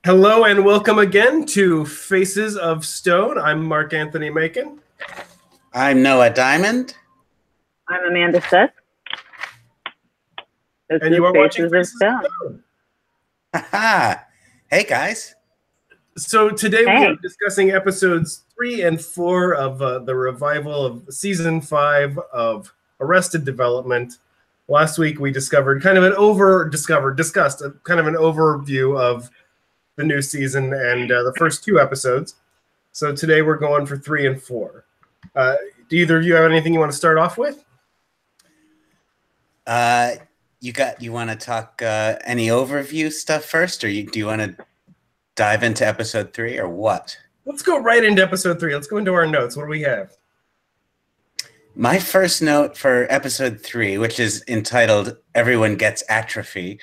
Hello and welcome again to Faces of Stone. I'm Marc-Anthony Macon. I'm Noah Diamond. I'm Amanda Sisk. And you are watching Faces of Stone. Hey, guys. So today we are discussing episodes 3 and 4 of the revival of Season 5 of Arrested Development. Last week we discussed kind of an overview of the new season and the first 2 episodes. So today we're going for 3 and 4. Do either of you have anything you want to start off with? You want to talk any overview stuff first, or do you want to dive into episode 3, or what? Let's go right into episode 3. Let's go into our notes. What do we have? My first note for episode 3, which is entitled "Everyone Gets Atrophy,"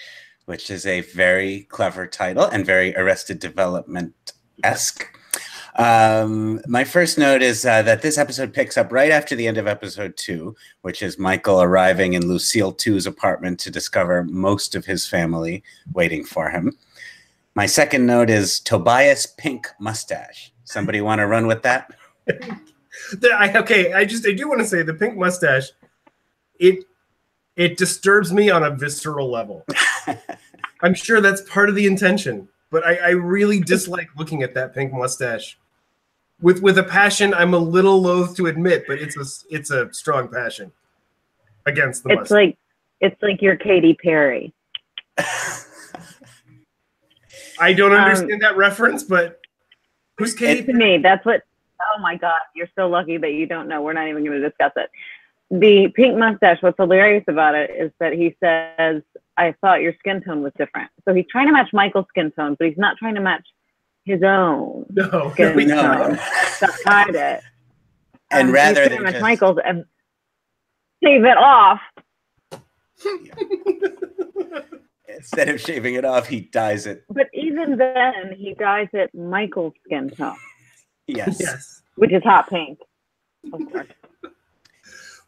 which is a very clever title and very Arrested Development-esque. My first note is that this episode picks up right after the end of episode 2, which is Michael arriving in Lucille 2's apartment to discover most of his family waiting for him. My second note is Tobias' pink mustache. Somebody want to run with that? I do want to say the pink mustache, it disturbs me on a visceral level. I'm sure that's part of the intention, but I really dislike looking at that pink mustache. With a passion I'm a little loath to admit, but it's a strong passion against the mustache. It's like you're Katy Perry. I don't understand that reference, but who's Katy Perry? To me, that's what. Oh my God, you're so lucky that you don't know. We're not even going to discuss it. The pink mustache, what's hilarious about it is that he says, I thought your skin tone was different. So he's trying to match Michael's skin tone, but he's not trying to match his own skin tone to hide it. And rather than match Michael's and shave it off. Instead of shaving it off, he dyes it. But even then, he dyes it Michael's skin tone. Yes. Which is hot pink, of course.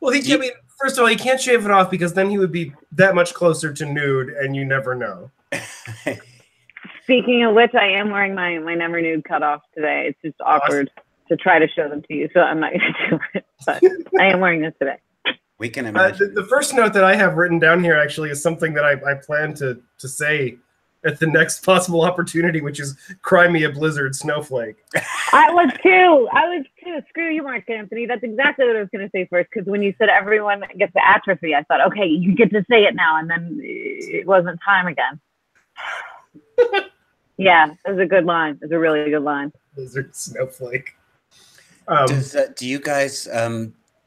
Well, first of all, he can't shave it off because then he would be that much closer to nude, and you never know. Speaking of which, I am wearing my Never Nude cutoff today. It's just awkward to try to show them to you, so I'm not going to do it. But I am wearing this today. We can imagine. The first note that I have written down here actually is something that I plan to say at the next possible opportunity, which is "Cry me a blizzard, snowflake." I was too. Screw you, Marc-Anthony. That's exactly what I was going to say first. Because when you said everyone gets the atrophy, I thought, okay, you get to say it now, and then it wasn't time again. Yeah, it was a good line. It was a really good line. Blizzard, snowflake. Do you guys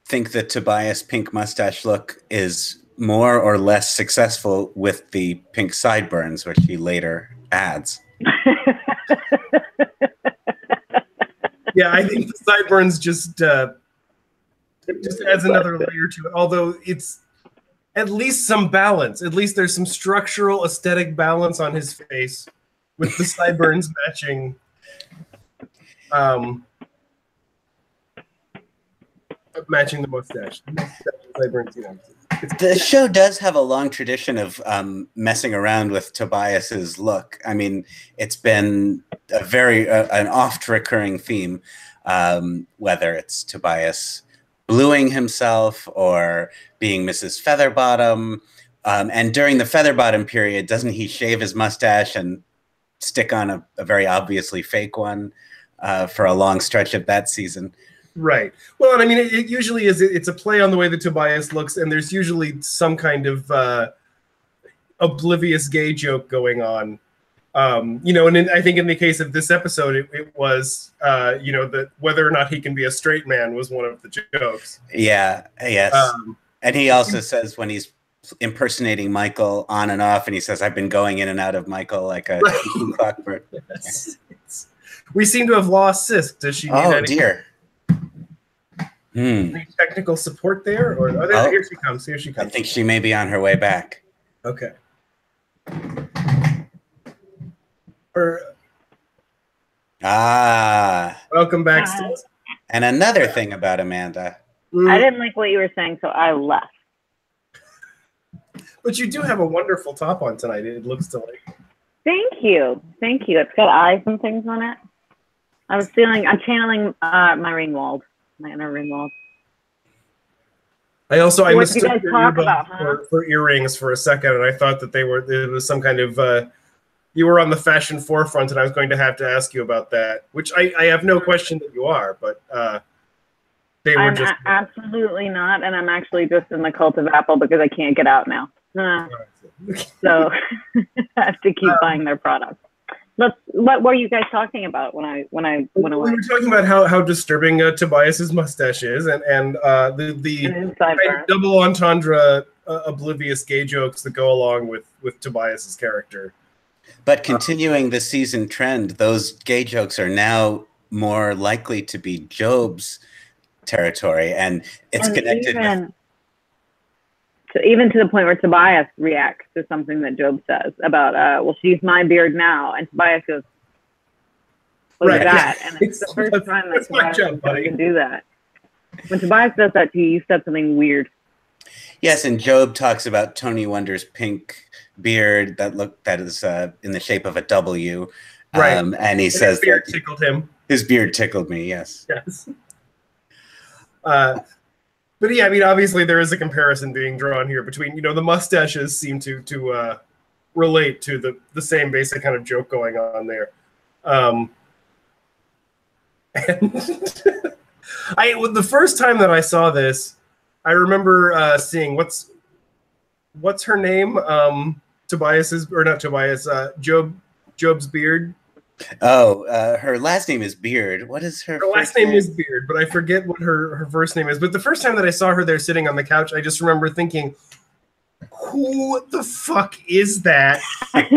think that Tobias' pink mustache look is more or less successful with the pink sideburns, which he later adds? Yeah, I think the sideburns just adds another layer to it. Although it's at least some balance. At least there's some structural aesthetic balance on his face with the sideburns matching. Matching the mustache. The show does have a long tradition of messing around with Tobias's look. I mean, it's been a very an oft-recurring theme, whether it's Tobias bluing himself or being Mrs. Featherbottom. And during the Featherbottom period, doesn't he shave his mustache and stick on a very obviously fake one for a long stretch of that season? Right. Well, and I mean, it usually is. It's a play on the way that Tobias looks, and there's usually some kind of oblivious gay joke going on. And I think in the case of this episode, it was, that whether or not he can be a straight man was one of the jokes. Yeah. Yes. And he also says when he's impersonating Michael on and off, and he says, "I've been going in and out of Michael like a clockwork." Yes. We seem to have lost Sisk. Does she need any? Dear. Technical support there, or here she comes. Here she comes. I think she may be on her way back. Okay. Welcome back. And another thing about Amanda. I didn't like what you were saying, so I left. But you do have a wonderful top on tonight. It looks delightful. Thank you. Thank you. It's got eyes and things on it. I'm channeling my Ringwald, my inner Ringwald. I What did you mistook guys your talk earbuds about, huh? for earrings for a second, and I thought that it was some kind of, you were on the fashion forefront, and I was going to have to ask you about that, which I have no question that you are, but they were just... absolutely not, and I'm actually just in the cult of Apple because I can't get out now. So I have to keep buying their products. What were you guys talking about when I We were talking about how disturbing Tobias's mustache is, and the kind of double entendre, oblivious gay jokes that go along with Tobias's character. But continuing the season trend, those gay jokes are now more likely to be Job's territory, and it's connected with... even to the point where Tobias reacts to something that Job says about, well, she's my beard now. And Tobias goes, what is that? And it's the first time that Tobias can do that. When Tobias does that to you, you said something weird. Yes, and Job talks about Tony Wonder's pink beard that is in the shape of a W. Right. And he says his beard tickled him. His beard tickled me, yes. Yes. But yeah, I mean, obviously there is a comparison being drawn here between, the mustaches seem to relate to the same basic kind of joke going on there. And the first time that I saw this, I remember seeing what's her name? Job's beard. Oh, her last name is Beard. What is her last name? Is Beard, but I forget what her first name is. But the first time that I saw her there sitting on the couch, I just remember thinking, who the fuck is that? That's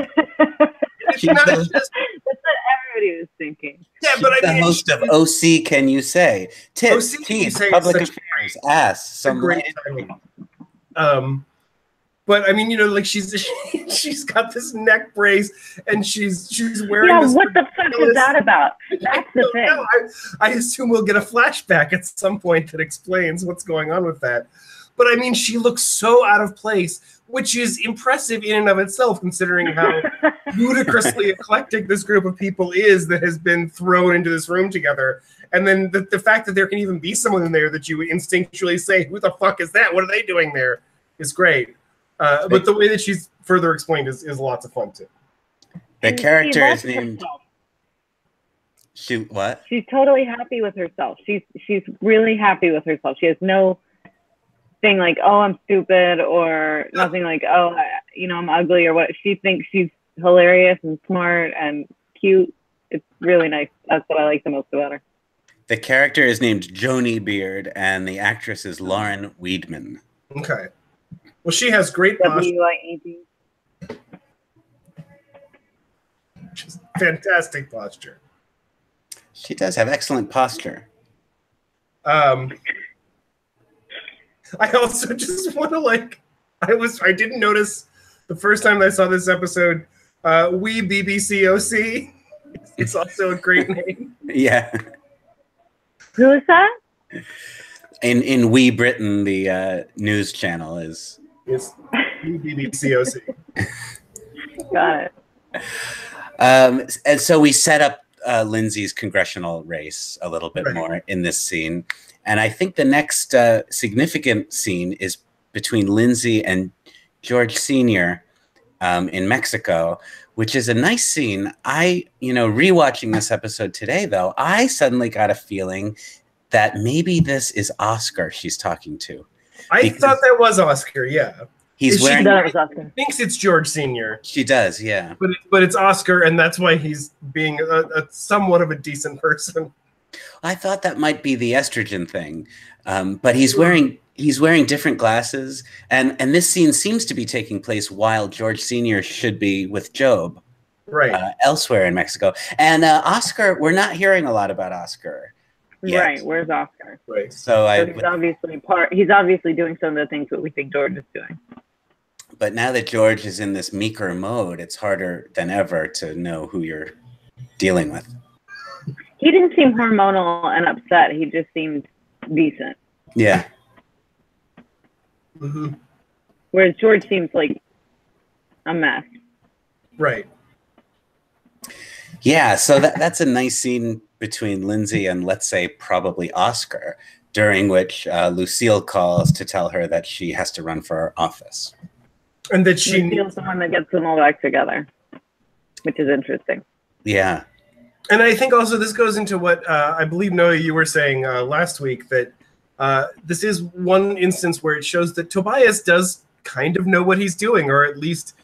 what everybody was thinking. Yeah, but I mean, the host of OC, Can You Say? Tips, teeth, public affairs, ass. Some great title. But I mean, like she's got this neck brace and she's wearing. Yeah, what the fuck is that about? That's the thing. I assume we'll get a flashback at some point that explains what's going on with that. But I mean, she looks so out of place, which is impressive in and of itself, considering how ludicrously eclectic this group of people is that has been thrown into this room together. And then the fact that there can even be someone in there that you would instinctually say, "Who the fuck is that? What are they doing there?" is great. But the way that she's further explained is lots of fun too. The character is named. What? She's totally happy with herself. She's really happy with herself. She has no thing like, oh, I'm stupid, or nothing like, oh, I'm ugly, or what. She thinks she's hilarious and smart and cute. It's really nice. That's what I like the most about her. The character is named Joni Beard, and the actress is Lauren Weidman. Okay. Well, she has great posture. W-I-E-D. She's fantastic posture. She does have excellent posture. I also just want to I didn't notice the first time I saw this episode. We BBCOC. It's also a great name. Yeah. Who is that? In We Britain, the news channel is. It's BBCOC. Got it. And so we set up Lindsay's congressional race a little bit more in this scene. And I think the next significant scene is between Lindsay and George Sr. In Mexico, which is a nice scene. Rewatching this episode today, though, I suddenly got a feeling that maybe this is Oscar she's talking to. I thought that was Oscar, yeah. He's wearing. She thinks it's George Sr. She does, yeah. But it's Oscar, and that's why he's being a somewhat of a decent person. I thought that might be the estrogen thing, but he's wearing different glasses, and this scene seems to be taking place while George Sr. should be with Job, elsewhere in Mexico. And Oscar, we're not hearing a lot about Oscar. Yet. Right, where's Oscar? Right. So he's obviously doing some of the things that we think George is doing. But now that George is in this meeker mode, it's harder than ever to know who you're dealing with. He didn't seem hormonal and upset. He just seemed decent. Yeah. Mm-hmm. Whereas George seems like a mess. Right. Yeah, so that's a nice scene between Lindsay and, let's say, probably Oscar, during which Lucille calls to tell her that she has to run for office. And that she Lucille's the one that gets them all back together, which is interesting. Yeah. And I think also this goes into what I believe, Noah, you were saying last week, that this is one instance where it shows that Tobias does kind of know what he's doing, or at least,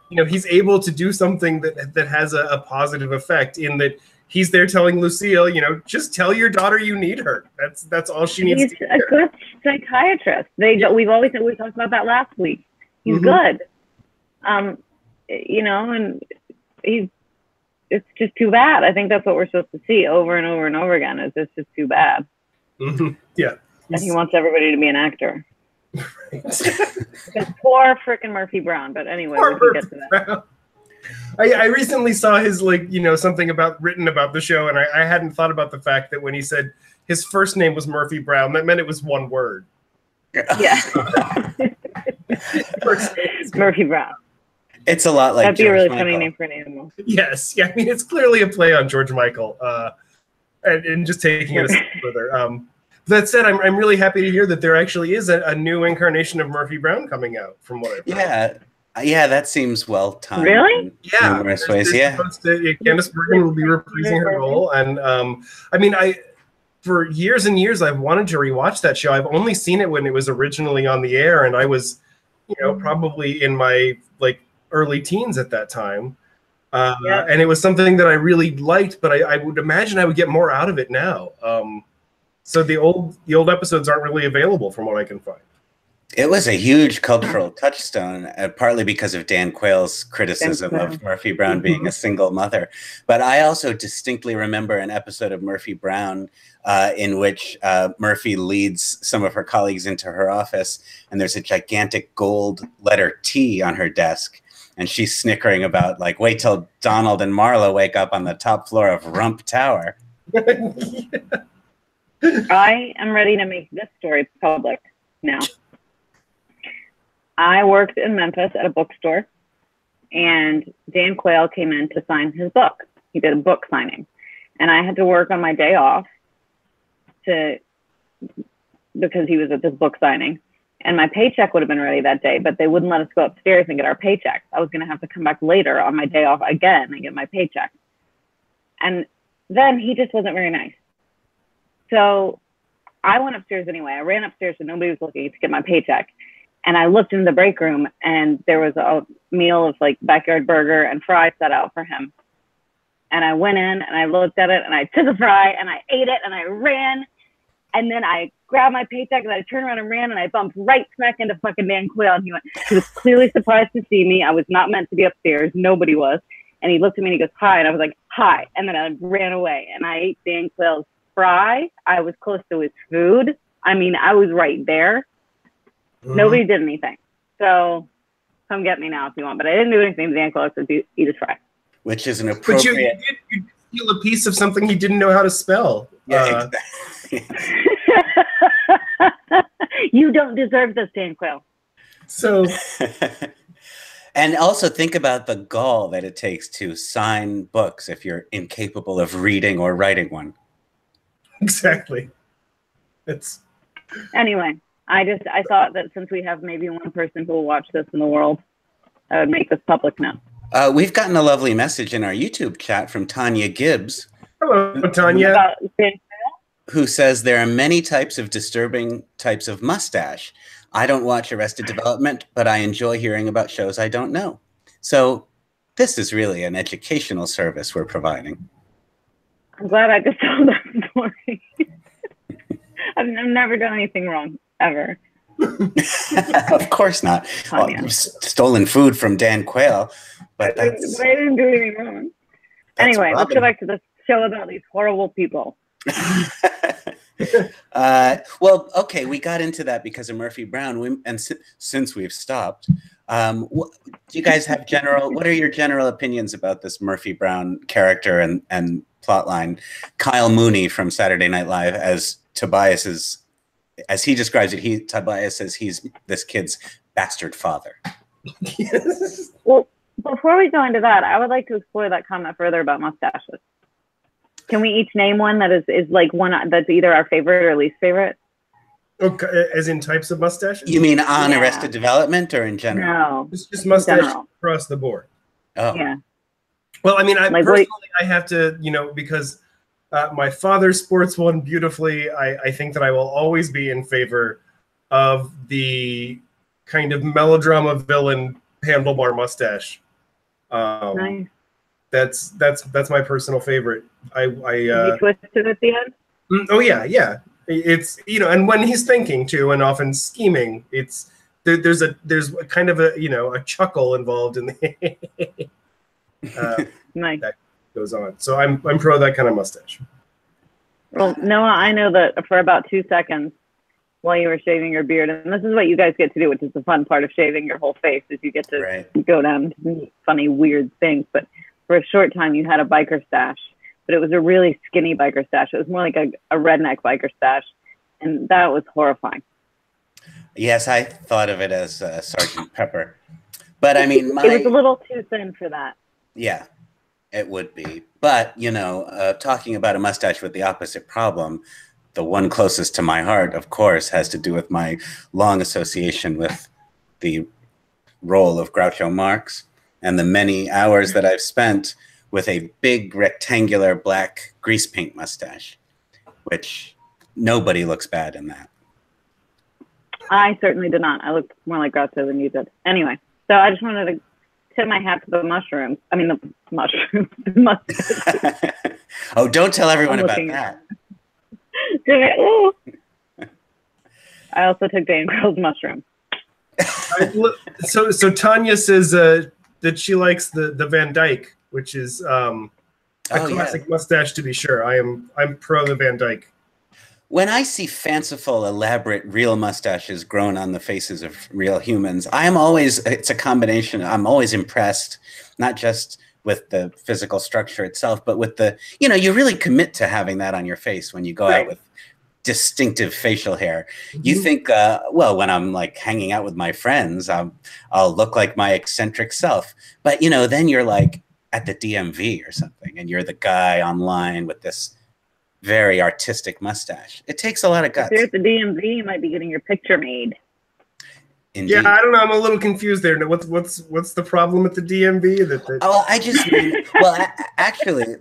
he's able to do something that has a positive effect, in that he's there telling Lucille, just tell your daughter you need her. That's all she needs to hear. He's a good psychiatrist. We talked about that last week. He's good. And it's just too bad. I think that's what we're supposed to see over and over and over again, is it's just too bad. Yeah. And he wants everybody to be an actor. Poor frickin' Murphy Brown. But anyway, we can get to that. I recently saw his something written about the show, and I hadn't thought about the fact that when he said his first name was Murphy Brown, that meant it was one word. Yeah. Murphy Brown. It's a lot like that'd be George a really Michael. funny name for an animal. Yes, yeah. I mean, it's clearly a play on George Michael, and just taking it a step further. That said, I'm really happy to hear that there actually is a new incarnation of Murphy Brown coming out. From what I've heard. Yeah, that seems well timed. Really? Yeah. Numerous ways. Yeah. Candice Bergen will be reprising her role, and for years and years I've wanted to rewatch that show. I've only seen it when it was originally on the air, and I was, probably in my early teens at that time. And it was something that I really liked, but I would imagine I would get more out of it now. So the old episodes aren't really available from what I can find. It was a huge cultural touchstone, partly because of Dan Quayle's criticism of Murphy Brown being a single mother. But I also distinctly remember an episode of Murphy Brown in which Murphy leads some of her colleagues into her office, and there's a gigantic gold letter T on her desk. And she's snickering about, wait till Donald and Marla wake up on the top floor of Rump Tower. I am ready to make this story public now. I worked in Memphis at a bookstore, and Dan Quayle came in to sign his book. He did a book signing, and I had to work on my day off because he was at this book signing. And my paycheck would have been ready that day, but they wouldn't let us go upstairs and get our paychecks. I was going to have to come back later on my day off again and get my paycheck. And then he just wasn't very nice. So I went upstairs anyway. I ran upstairs when nobody was looking to get my paycheck. And I looked in the break room, and there was a meal of backyard burger and fries set out for him. And I went in and I looked at it and I took a fry and I ate it and I ran. And then I grabbed my paycheck and I turned around and ran, and I bumped right smack into fucking Dan Quayle. And he was clearly surprised to see me. I was not meant to be upstairs. Nobody was. And he looked at me and he goes, "Hi." And I was like, "Hi." And then I ran away, and I ate Dan Quayle's fry. I was close to his food. I mean, I was right there. Nobody did anything. So come get me now if you want. But I didn't do anything to Dan Quayle except eat his fry. Which is an appropriate... But you did steal a piece of something he didn't know how to spell. Yeah, exactly. You don't deserve this, Dan Quayle. So... And also think about the gall that it takes to sign books if you're incapable of reading or writing one. Exactly. Anyway, I thought that since we have maybe one person who will watch this in the world, I would make this public now. We've gotten a lovely message in our YouTube chat from Tanya Gibbs. Hello, Tanya. Who says there are many types of disturbing types of mustache. I don't watch Arrested Development, but I enjoy hearing about shows I don't know. So this is really an educational service we're providing. I'm glad I just told that story. I've never done anything wrong, ever. Of course not. Well, you've stolen food from Dan Quayle, but I didn't do anything wrong. Anyway, let's go back to the show about these horrible people. Well, okay, we got into that because of Murphy Brown, and since we've stopped, do you guys have what are your general opinions about this Murphy Brown character and plotline? Kyle Mooney from Saturday Night Live as Tobias's, as he describes it, Tobias says he's this kid's bastard father. Yes. Well, before before we go into that, I would like to explore that comment further about mustaches. Can we each name one that is like one that's either our favorite or least favorite? Okay, as in types of mustaches? You mean on Arrested Development or in general? No, It's just mustache across the board. Oh. Yeah. Well, I mean, Like, personally, I have to, because my father sports one beautifully. I think that I will always be in favor of the kind of melodrama villain handlebar mustache. Nice. That's my personal favorite. You twisted at the end? Oh yeah. It's and when he's thinking too, and often scheming, it's there's a kind of a chuckle involved in the nice. that goes on. So I'm pro that kind of mustache. Well, Noah, I know that for about 2 seconds while you were shaving your beard, and this is what you guys get to do, which is the fun part of shaving your whole face, is you get to go down to funny, weird things. But for a short time, you had a biker stash, but it was a really skinny biker stash. It was more like a redneck biker stash, and that was horrifying. Yes, I thought of it as Sergeant Pepper, but I mean, it was a little too thin for that. Yeah, it would be. But, talking about a mustache with the opposite problem, the one closest to my heart, of course, has to do with my long association with the role of Groucho Marx and the many hours that I've spent with a big rectangular black grease paint mustache, which nobody looks bad in that. I certainly did not. I looked more like Groucho than you did. Anyway, so I just wanted to tip my hat to the mushrooms. I mean, the mushrooms. The mustache. Oh, don't tell everyone about that. I also took Dan Girl's mushroom. So Tanya says that she likes the Van Dyke, which is a classic mustache to be sure. I'm pro the Van Dyke. When I see fanciful, elaborate, real mustaches grown on the faces of real humans, it's a combination. I'm always impressed, not just with the physical structure itself, but with you really commit to having that on your face when you go out with distinctive facial hair. You think, when I'm like hanging out with my friends, I'll look like my eccentric self. But, then you're like at the DMV or something, and you're the guy online with this very artistic mustache. It takes a lot of guts. If you're at the DMV, you might be getting your picture made. Indeed. Yeah, I don't know. I'm a little confused there. What's the problem with the DMV? Oh, I just mean, actually.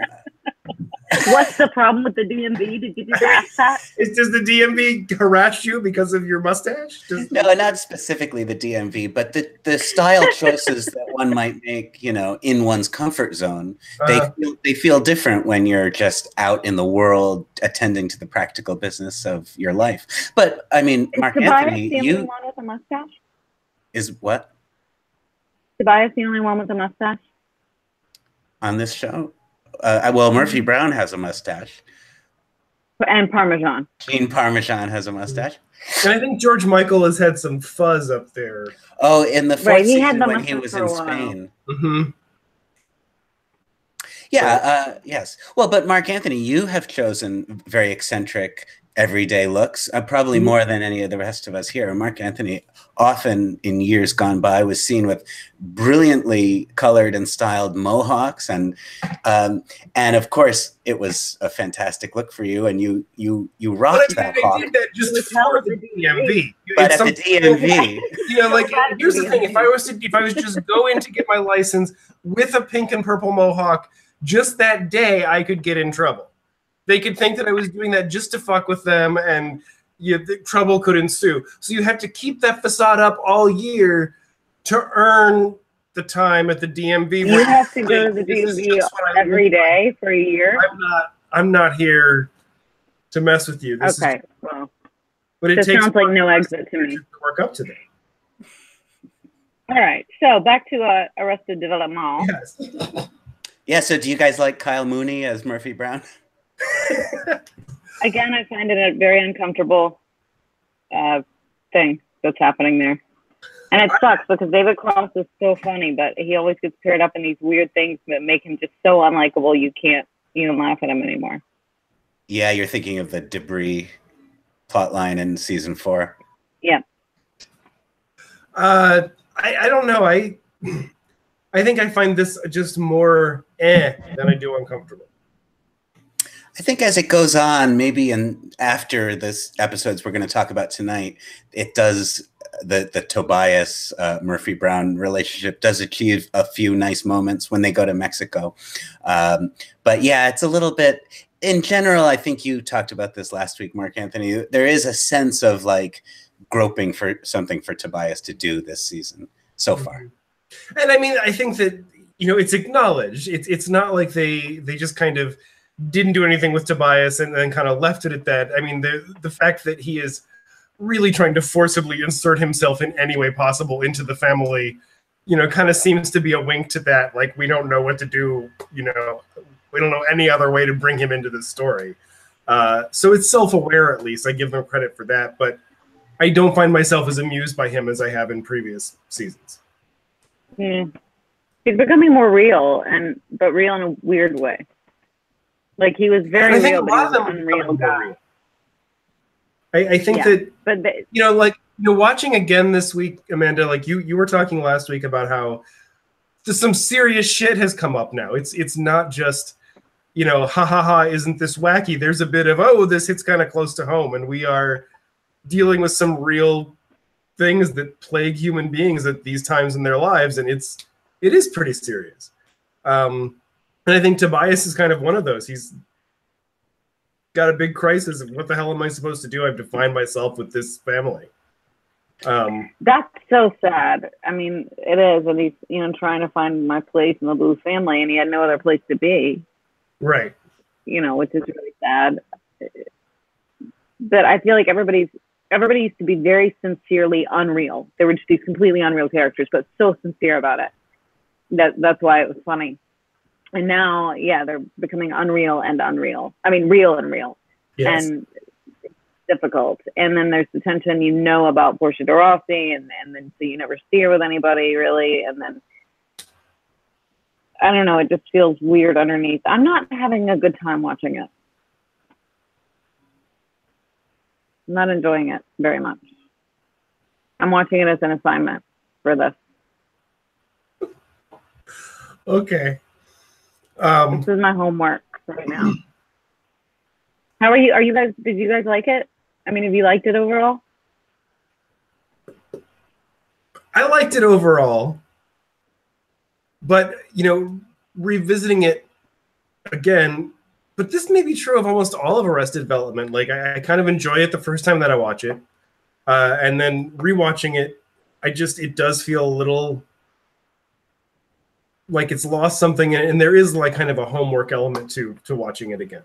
What's the problem with the DMV? Did you just ask that? Does the DMV harass you because of your mustache? No, not specifically the DMV, but the style choices that one might make, in one's comfort zone, they feel different when you're just out in the world attending to the practical business of your life. But I mean, Marc-Anthony, the only one with a mustache? Is what? Tobias the only one with a mustache? On this show? Well, Murphy Brown has a mustache. And Parmesan. Gene Parmesan has a mustache. And I think George Michael has had some fuzz up there. Oh, in the fourth season when he was in Spain. Mm-hmm. Yeah, yes. Well, but Marc-Anthony, you have chosen very eccentric, everyday looks, probably more than any of the rest of us here. Marc-Anthony often in years gone by was seen with brilliantly colored and styled mohawks, and of course it was a fantastic look for you, and you rocked that hawk. I did that just for the DMV. But at the DMV, here's the thing: if I was just going to get my license with a pink and purple mohawk, just that day I could get in trouble. They could think that I was doing that just to fuck with them, and the trouble could ensue. So you have to keep that facade up all year to earn the time at the DMV. You have to go to the DMV every day for a year? I'm not here to mess with you. But it sounds like no exit to me. To work up to that. All right, so back to Arrested Development. Yes. Yeah, so do you guys like Kyle Mooney as Murphy Brown? Again, I find it a very uncomfortable thing that's happening there. And it sucks because David Cross is so funny, but he always gets paired up in these weird things that make him just so unlikable you can't even laugh at him anymore. Yeah, you're thinking of the Debris plotline in season 4. Yeah. I don't know. I think I find this just more than I do uncomfortable. I think as it goes on, maybe after this episodes we're going to talk about tonight, it does the Tobias Murphy Brown relationship does achieve a few nice moments when they go to Mexico. But yeah, it's a little bit in general. I think you talked about this last week, Marc-Anthony. There is a sense of like groping for something for Tobias to do this season so far. And I mean, I think that, it's acknowledged. It's not like they just kind of didn't do anything with Tobias and then kind of left it at that. I mean, the fact that he is really trying to forcibly insert himself in any way possible into the family, kind of seems to be a wink to that. Like, we don't know what to do, we don't know any other way to bring him into this story. So it's self-aware, at least. I give them credit for that. But I don't find myself as amused by him as I have in previous seasons. He's becoming more real, but real in a weird way. Like, he was very real, but he was an unreal guy. I think watching again this week, Amanda, like you were talking last week about how some serious shit has come up now. It's not just, ha ha ha, isn't this wacky? There's a bit of, this hits kind of close to home, and we are dealing with some real things that plague human beings at these times in their lives, and it is pretty serious. And I think Tobias is kind of one of those. He's got a big crisis of what the hell am I supposed to do? I've defined myself with this family. That's so sad. I mean, it is. And he's, trying to find my place in the Bluth family, and he had no other place to be. Right. Which is really sad. But I feel like everybody used to be very sincerely unreal. They were just these completely unreal characters, but so sincere about it. That's why it was funny. And now, they're becoming unreal and unreal. I mean, real and real. Yes. And it's difficult. And then there's the tension, about Portia de Rossi, and then so you never see her with anybody, really. And then, I don't know, it just feels weird underneath. I'm not having a good time watching it. I'm not enjoying it very much. I'm watching it as an assignment for this. Okay. This is my homework right now. How are you? Did you guys like it? I mean, have you liked it overall? I liked it overall. But, revisiting it again, but this may be true of almost all of Arrested Development. Like, I kind of enjoy it the first time that I watch it. And then rewatching it, it does feel a little like it's lost something, and there is like kind of a homework element to watching it again.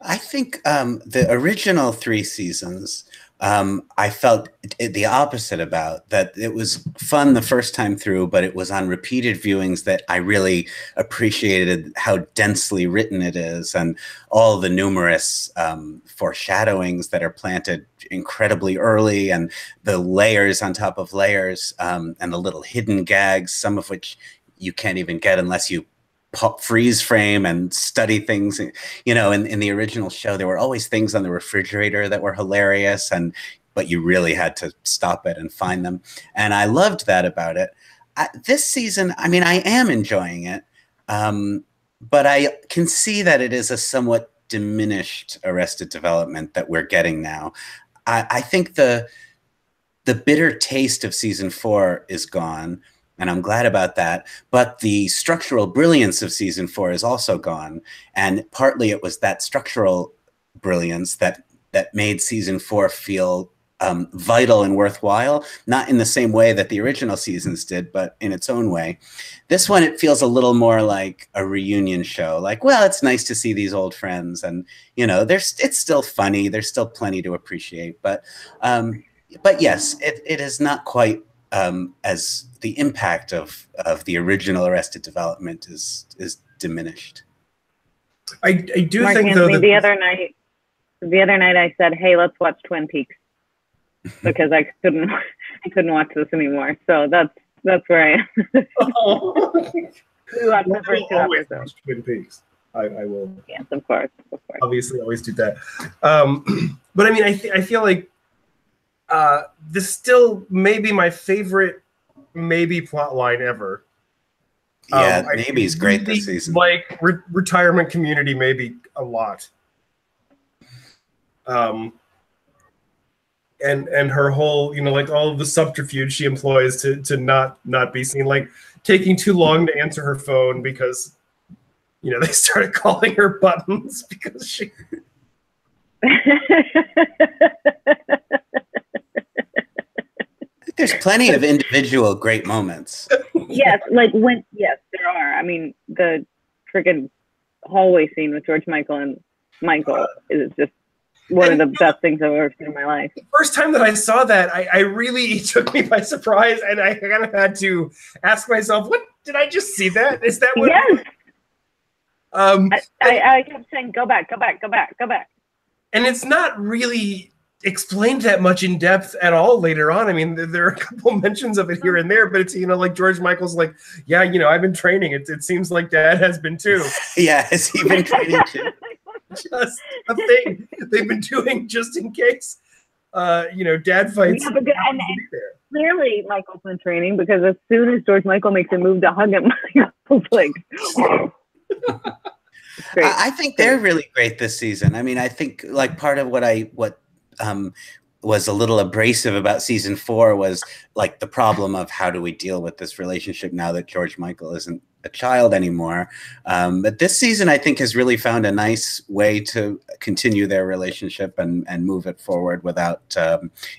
I think the original 3 seasons, I felt the opposite about, that it was fun the first time through, but it was on repeated viewings that I really appreciated how densely written it is, and all the numerous foreshadowings that are planted incredibly early, and the layers on top of layers, and the little hidden gags, some of which you can't even get unless you freeze frame and study things. In the original show, there were always things on the refrigerator that were hilarious, but you really had to stop it and find them. And I loved that about it. This season, I mean, I am enjoying it, but I can see that it is a somewhat diminished Arrested Development that we're getting now. I think the bitter taste of season 4 is gone, and I'm glad about that. But the structural brilliance of season 4 is also gone. And partly it was that structural brilliance that made season 4 feel vital and worthwhile, not in the same way that the original seasons did, but in its own way. This one, it feels a little more like a reunion show. Like, well, it's nice to see these old friends, and it's still funny. There's still plenty to appreciate, but yes, it is not quite as the impact of the original Arrested Development is diminished. I do Mark think Anthony, though that the other night I said, hey, let's watch Twin Peaks, because I couldn't watch this anymore. So that's where I am. We watched the first 2 episodes. Twin Peaks. I will. Yes, of course. Obviously, always do that. But I mean, I feel like this still may be my favorite plot line ever. Yeah, Navy's great this season. Like retirement community, maybe a lot. And her whole, like all of the subterfuge she employs to not be seen, like taking too long to answer her phone because, they started calling her Buttons because she. There's plenty of individual great moments. Yes, yes, there are. I mean, the freaking hallway scene with George Michael and Michael is just one of the best things I've ever seen in my life. The first time that I saw that, I really, it took me by surprise, and I kind of had to ask myself, what, did I just see that? Is that what? Yes. I kept saying, go back. And it's not really explained that much in depth at all later on. I mean, there are a couple mentions of it here and there, but it's, like George Michael's like, yeah, I've been training. It seems like Dad has been too. Yeah, has he been training too? Just a thing they've been doing just in case, Dad fights. Yeah, and clearly Michael's been training, because as soon as George Michael makes a move to hug him, Michael's like, oh. I think they're really great this season. I mean, I think like part of what was a little abrasive about season 4 was like the problem of how do we deal with this relationship now that George Michael isn't a child anymore. But this season, I think, has really found a nice way to continue their relationship and move it forward without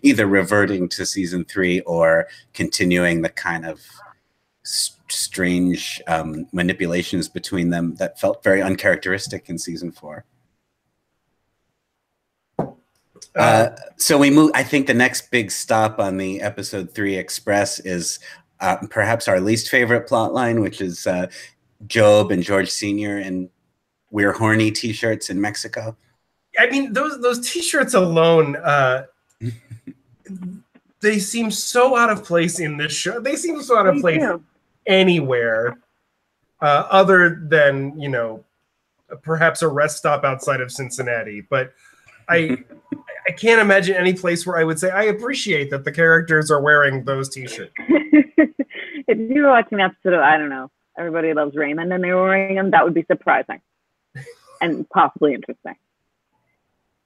either reverting to season 3 or continuing the kind of strange manipulations between them that felt very uncharacteristic in season 4. So we move. I think the next big stop on the episode 3 Express is perhaps our least favorite plot line, which is Job and George Sr. and We're Horny t-shirts in Mexico. I mean, those t-shirts alone, they seem so out of place in this show. They seem so out of place anywhere other than, perhaps a rest stop outside of Cincinnati. But I can't imagine any place where I would say I appreciate that the characters are wearing those t-shirts. If you were watching an episode of, I don't know, Everybody Loves Raymond and they were wearing them, that would be surprising and possibly interesting.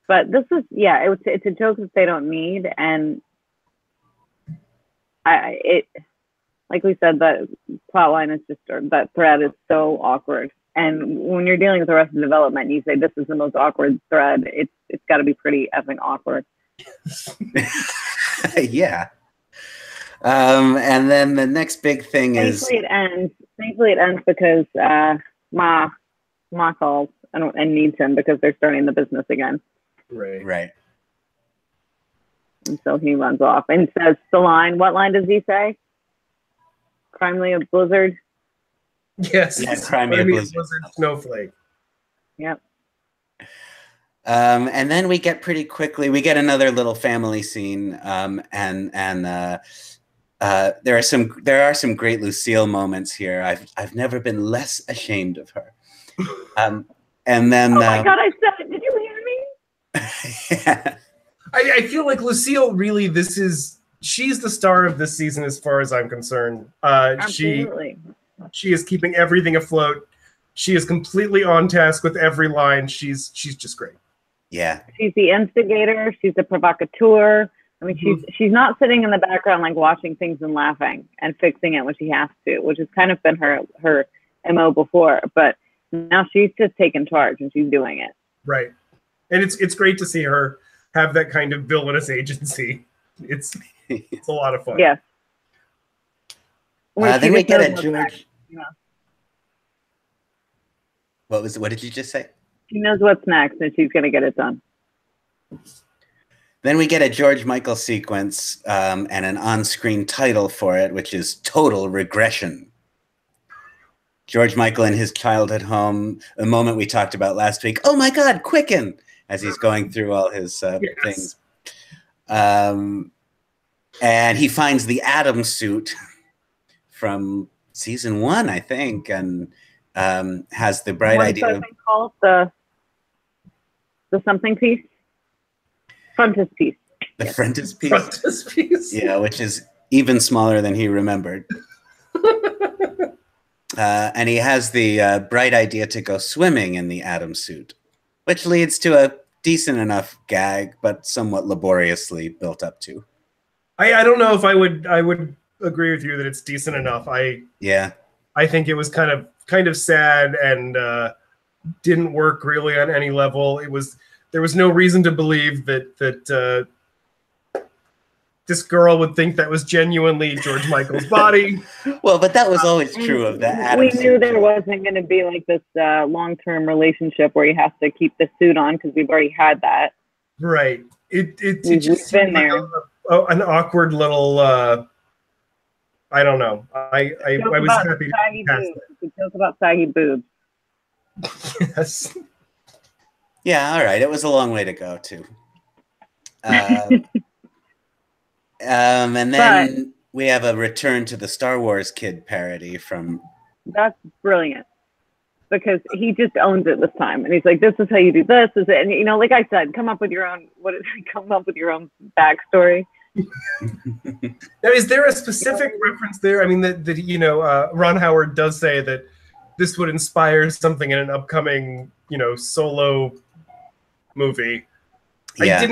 But this is, it's a joke that they don't need. And like we said, that plot line is just, or that thread is so awkward. And when you're dealing with Arrested Development, you say this is the most awkward thread. It's got to be pretty effing awkward. Yeah. And then the next big thing is. Thankfully, it ends because Ma calls and needs him because they're starting the business again. Right. And so he runs off and says the line. What line does he say? Crimely a blizzard. Yes. Yeah, Crimey a blizzard. Snowflake. Yep. And then we get another little family scene. And there are some great Lucille moments here. I've never been less ashamed of her. And then. Oh my God! I said it. Did you hear me? Yeah. I feel like Lucille really. She's the star of this season, as far as I'm concerned. Absolutely. She is keeping everything afloat. She is completely on task with every line. She's just great. Yeah. She's the instigator. She's the provocateur. I mean, she's not sitting in the background like watching things and laughing and fixing it when she has to, which has kind of been her MO before. But now she's just taking charge and she's doing it. Right. And it's great to see her have that kind of villainous agency. It's a lot of fun. Yeah. Then we get a George. Yeah. What did you just say? She knows what's next and she's going to get it done. Then we get a George Michael sequence and an on-screen title for it, which is Total Regression. George Michael in his childhood home, a moment we talked about last week. Oh my God, quicken! As he's going through all his things. And he finds the Atom suit from season 1, I think, and has the bright idea of called the something piece. Frontispiece. The frontispiece. Frontispiece. Yeah, which is even smaller than he remembered. And he has the bright idea to go swimming in the Atom suit, which leads to a decent enough gag, but somewhat laboriously built up to. I don't know if I would agree with you that it's decent enough. I think it was kind of sad and didn't work really on any level. There was no reason to believe that this girl would think that was genuinely George Michael's body. Well, but that was always true of that Atom We suit. knew there wasn't going to be like this long-term relationship where he has to keep the suit on because we've already had that. Right. It We've just been seemed like there. an awkward little. I don't know. I was happy to pass that. We talk about saggy boobs. Yes. Yeah, all right. It was a long way to go, too. And then we have a return to the Star Wars Kid parody from... That's brilliant. Because he just owns it this time. And he's like, this is how you do this. Is it? And, you know, like I said, come up with your own backstory. Now, is there a specific reference there? I mean, that Ron Howard does say that this would inspire something in an upcoming, solo movie. Yeah.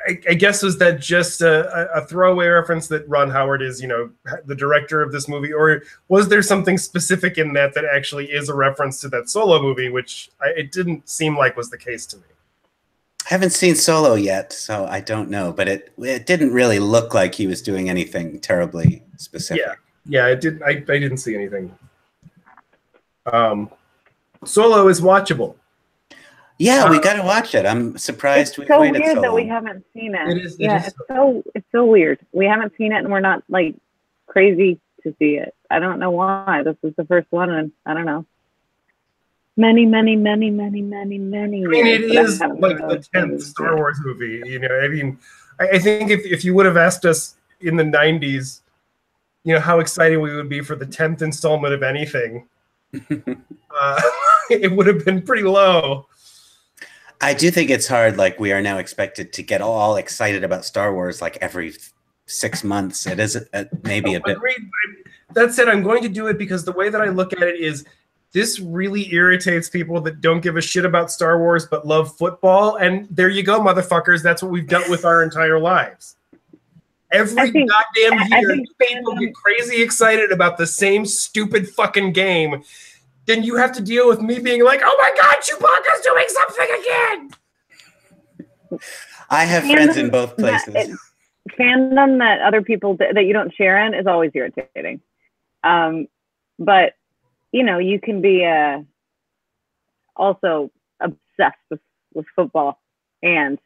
I guess, was that just a throwaway reference that Ron Howard is, the director of this movie? Or was there something specific in that actually is a reference to that Solo movie, which it didn't seem like was the case to me? I haven't seen Solo yet, so I don't know. But it didn't really look like he was doing anything terribly specific. Yeah, it didn't. I didn't see anything. Solo is watchable. Yeah, we got to watch it. I'm surprised it's so weird that we haven't seen it. It's so weird. We haven't seen it, and we're not like crazy to see it. I don't know why. This is the first one, and I don't know. Many. I mean, it is like the 10th Star Wars movie. I mean, I think if you would have asked us in the 90s, how excited we would be for the 10th installment of anything, it would have been pretty low. I do think it's hard. Like, we are now expected to get all excited about Star Wars like every 6 months. It is maybe a bit. Agreed. That said, I'm going to do it because the way that I look at it is this really irritates people that don't give a shit about Star Wars but love football. And there you go, motherfuckers. That's what we've dealt with our entire lives. Every goddamn year, people get crazy excited about the same stupid fucking game. Then you have to deal with me being like, oh my God, Chewbacca's doing something again. I have friends in both places. Fandom that other people that you don't share in is always irritating. But, you can be also obsessed with football and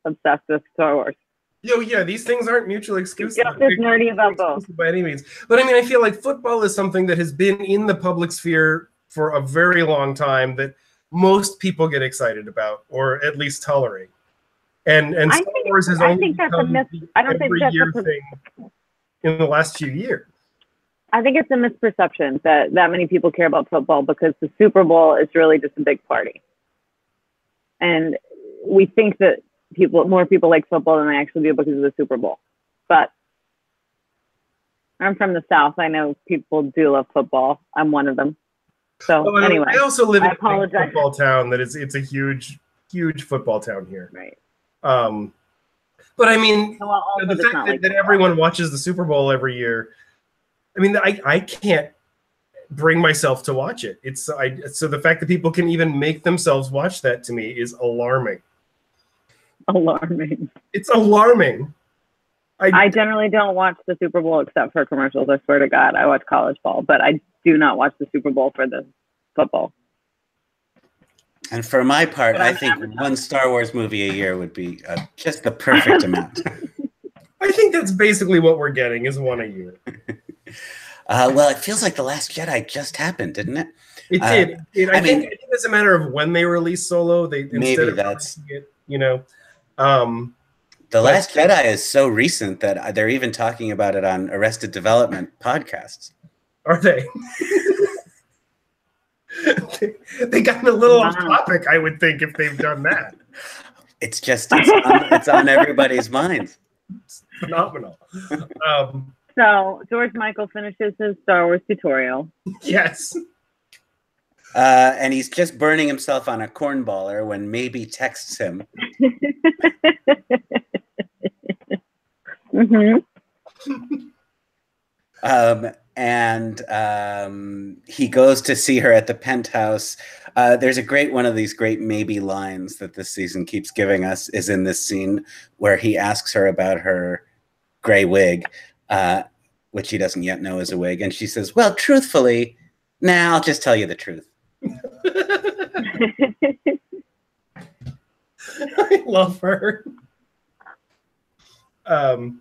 obsessed with Star Wars. Yeah, these things aren't mutually exclusive. Just as nerdy about both. By any means. But I mean, I feel like football is something that has been in the public sphere for a very long time that most people get excited about, or at least tolerate. And Star Wars has only become every year thing in the last few years. I think it's a misperception that many people care about football because the Super Bowl is really just a big party. And we think that more people like football than they actually do because of the Super Bowl. But I'm from the South. I know people do love football. I'm one of them. So anyway, I also live in a football town that it's a huge football town here. Right. But I mean, the fact that everyone watches the Super Bowl every year, I mean, I can't bring myself to watch it. So the fact that people can even make themselves watch that to me is alarming. Alarming. It's alarming. I generally don't watch the Super Bowl except for commercials. I swear to God, I watch college ball, but I do not watch the Super Bowl for the football. And for my part, I think one Star Wars movie a year would be just the perfect amount. I think that's basically what we're getting is one a year. Well, it feels like The Last Jedi just happened, didn't it? It did. I think it's a matter of when they release Solo. The Last Jedi is so recent that they're even talking about it on Arrested Development podcasts. Are they? They got a little off topic, I would think, if they've done that. It's on everybody's minds. It's phenomenal. So George Michael finishes his Star Wars tutorial. Yes. And he's just burning himself on a cornballer when Maybe texts him. Mm-hmm. He goes to see her at the penthouse. There's a great one of these great maybe lines that this season keeps giving us is in this scene where he asks her about her gray wig, which he doesn't yet know is a wig. And she says, well, truthfully, I'll just tell you the truth. I love her. I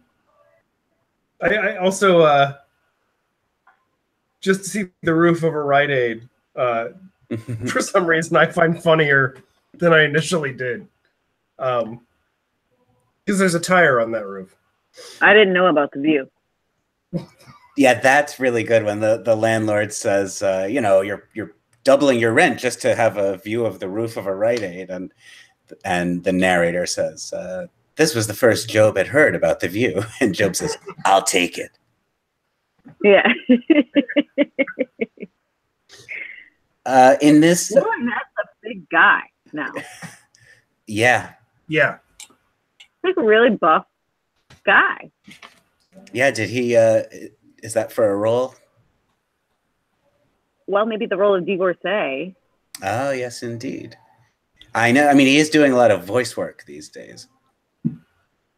also just to see the roof of a Rite Aid for some reason I find funnier than I initially did, because there's a tire on that roof. I didn't know about the view. Yeah, that's really good when the landlord says, you're doubling your rent just to have a view of the roof of a Rite Aid, and the narrator says, this was the first Job had heard about the view, and Job says, I'll take it. Yeah. In this, Boy, that's a big guy now. Yeah. Yeah. Like a really buff guy. Yeah. Did he? Is that for a role? Well, maybe the role of divorcee. Oh, yes, indeed. I know. I mean, he is doing a lot of voice work these days.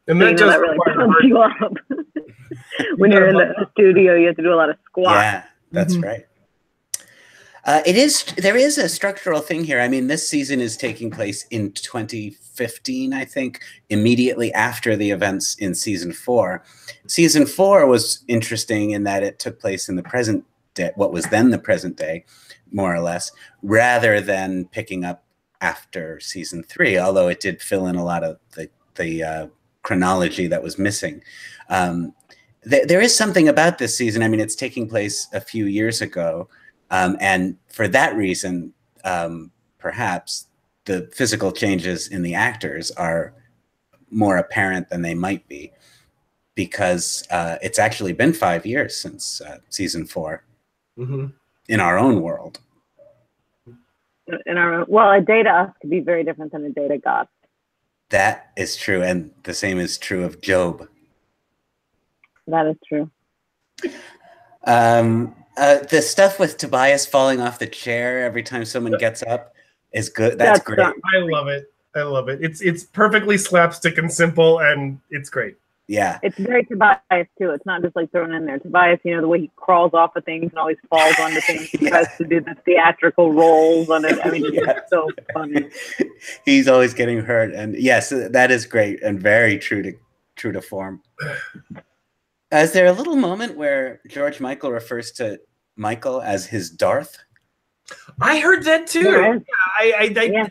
And that that really pumps you up. When you're in the studio, you have to do a lot of squats. Yeah, that's right. There is a structural thing here. I mean, this season is taking place in 2015, I think, immediately after the events in season 4. Season 4 was interesting in that it took place in the present day, what was then the present day, more or less, rather than picking up after season 3, although it did fill in a lot of the chronology that was missing. There is something about this season. I mean, it's taking place a few years ago. And for that reason, perhaps the physical changes in the actors are more apparent than they might be, because it's actually been 5 years since season 4 in our own world. Well, a day to us could be very different than a day to God. That is true. And the same is true of Job. That is true. The stuff with Tobias falling off the chair every time someone gets up is good. That's great. I love it. I love it. It's perfectly slapstick and simple, and it's great. Yeah. It's very Tobias, too. It's not just like thrown in there. Tobias, the way he crawls off of things and always falls onto things. He tries to do the theatrical rolls on it. I mean, it's so funny. He's always getting hurt. And yes, that is great and very true to form. Is there a little moment where George Michael refers to Michael as his Darth? I heard that too. Yeah. I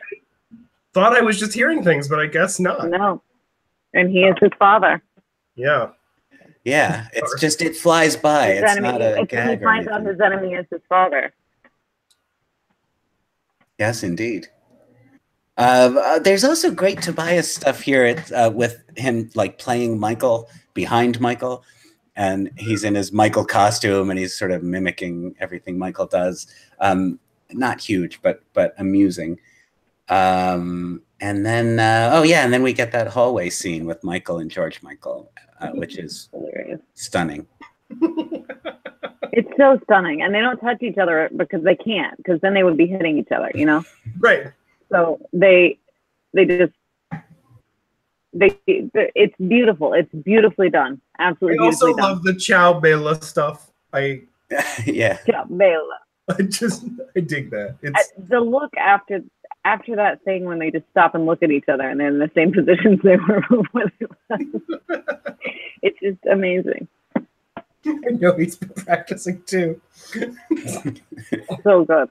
thought I was just hearing things, but I guess not. No. And he is his father. Yeah. Yeah. It's just, it flies by. It's not a gag. He finds out his enemy is his father. Yes, indeed. There's also great Tobias stuff here with him like playing Michael behind Michael. And he's in his Michael costume, and he's sort of mimicking everything Michael does. Not huge, but amusing. And then we get that hallway scene with Michael and George Michael, which is hilarious, stunning. It's so stunning, and they don't touch each other because they can't, because then they would be hitting each other, Right. So it's beautiful. It's beautifully done. Absolutely beautifully done. I also love the Ciao Bella stuff. Yeah. Ciao Bella. I dig that. It's the look after that thing when they just stop and look at each other and they're in the same positions they were when it's just amazing. I know he's been practicing too. So good.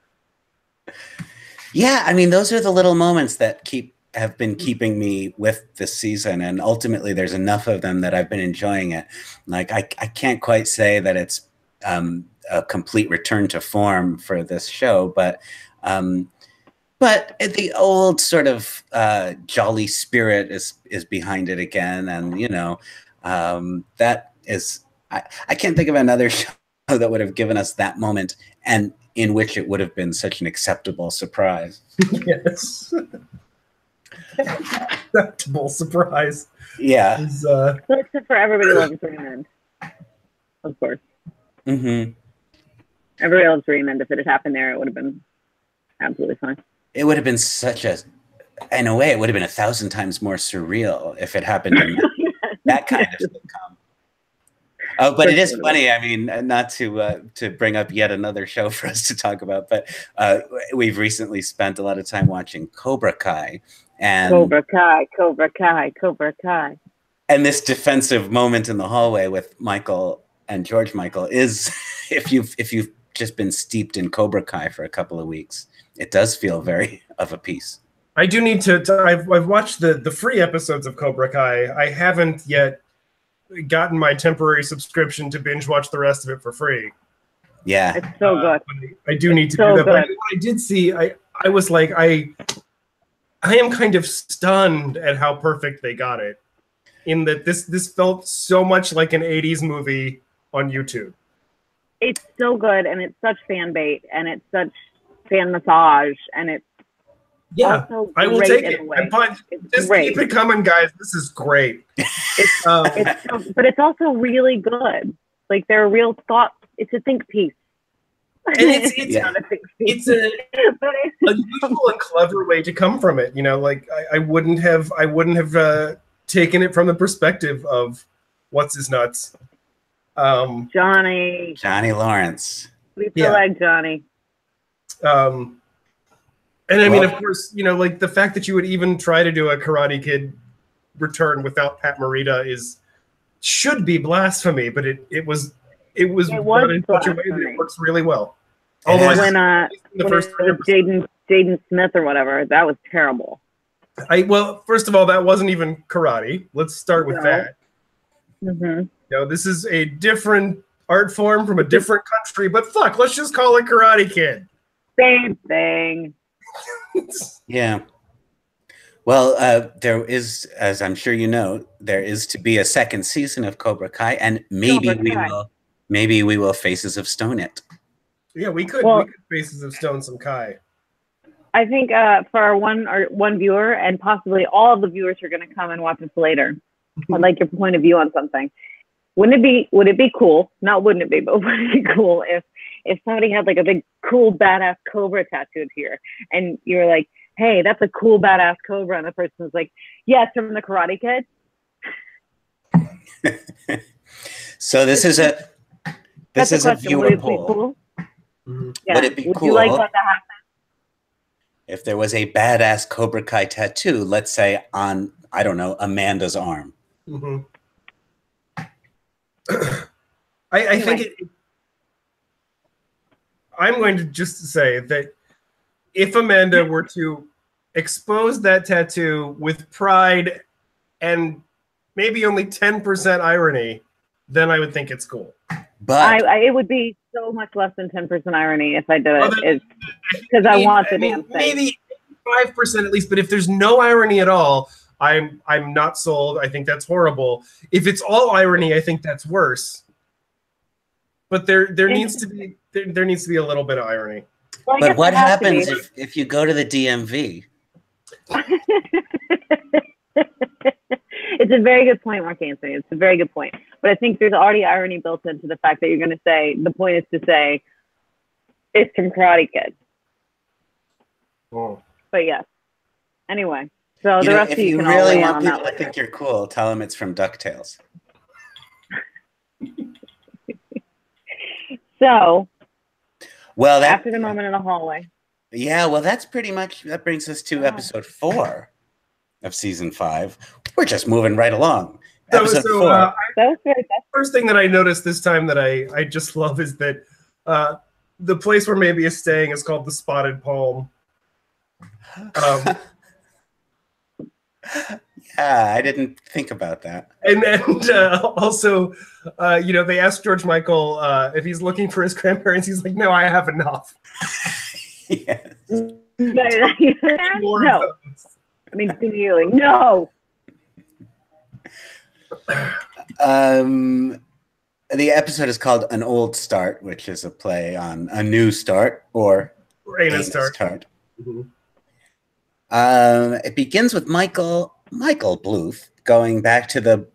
Yeah, I mean, those are the little moments that have been keeping me with this season, and ultimately there's enough of them that I've been enjoying it. Like I can't quite say that it's a complete return to form for this show, but the old sort of jolly spirit is behind it again, and that is, I can't think of another show that would have given us that moment and in which it would have been such an acceptable surprise. Yes. Acceptable surprise. Yeah. Except for Everybody Loves Raymond, of course. Mm-hmm. Everybody Loves Raymond. If it had happened there, it would have been absolutely fine. It would have been in a way, it would have been 1,000 times more surreal if it happened in that kind of sitcom. Oh, but it is funny. I mean, not to bring up yet another show for us to talk about, but we've recently spent a lot of time watching Cobra Kai. Cobra Kai. And this defensive moment in the hallway with Michael and George Michael is, if you've just been steeped in Cobra Kai for a couple of weeks, it does feel very of a piece. I do need to I've watched the free episodes of Cobra Kai. I haven't yet gotten my temporary subscription to binge watch the rest of it for free. Yeah. It's so good. I do need to do that. But I did see, I was like, I am kind of stunned at how perfect they got it. In that this felt so much like an 80s movie on YouTube. It's so good, and it's such fan bait, and it's such fan massage, and it's also I will great take in it. a way. Just keep it coming, guys. This is great. But it's also really good. Like, there are real thoughts. It's a think piece. And it's not a think piece. It's a unusual and clever way to come from it. You know, like I wouldn't have taken it from the perspective of what's his nuts. Johnny Lawrence. We feel like Johnny. And I mean, of course, you know, like the fact that you would even try to do a Karate Kid return without Pat Morita should be blasphemy, but it was done in such a way that it works really well. Although when the first Jaden Smith or whatever, that was terrible. Well, first of all, that wasn't even karate. Let's start with that. Mm-hmm. You know, this is a different art form from a different country, but fuck, let's just call it Karate Kid. Same thing. Yeah. Well, there is, as I'm sure you know, there is to be a second season of Cobra Kai, and maybe we will Faces of Stone it. Yeah, we could Faces of Stone some Kai. I think for our one viewer, and possibly all of the viewers who are going to come and watch us later, I'd like your point of view on something. Would it be cool? Not wouldn't it be, but would it be cool if somebody had like a big cool badass cobra tattooed here, and you were like, hey, that's a cool badass cobra, and the person was like, yeah, it's from the Karate Kid. So this is a viewer poll. Cool? Mm-hmm. Yeah. Would it be cool? You like that to happen? If there was a badass Cobra Kai tattoo, let's say on, I don't know, Amanda's arm. Mm-hmm. I think I'm going to just say that if Amanda were to expose that tattoo with pride and maybe only 10% irony, then I would think it's cool. But it would be so much less than 10% irony if I did it, because I want the damn thing. Maybe 5% at least, but if there's no irony at all, I'm not sold. I think that's horrible. If it's all irony, I think that's worse. But there needs to be a little bit of irony. Well, but what happens if you go to the DMV? It's a very good point, Marc-Anthony. It's a very good point. But I think there's already irony built into the fact that you're going to say, the point is to say, it's from Karate Kid. Oh. But yes. Anyway, so the rest of you can really all want on people that to think you're cool, tell them it's from DuckTales. So, well, after the moment in the hallway. Yeah, well, that brings us to episode 4 of season 5. We're just moving right along. Episode 4. First thing that I noticed this time that I just love is that the place where Maybe is staying is called the Spotted Palm. Yeah, I didn't think about that. And also, they asked George Michael if he's looking for his grandparents. He's like, no, I have enough. Yes. No. I mean, feeling no. The episode is called An Old Start, which is a play on a new start or Ain't a start. Mm-hmm. It begins with Michael Bluth going back to the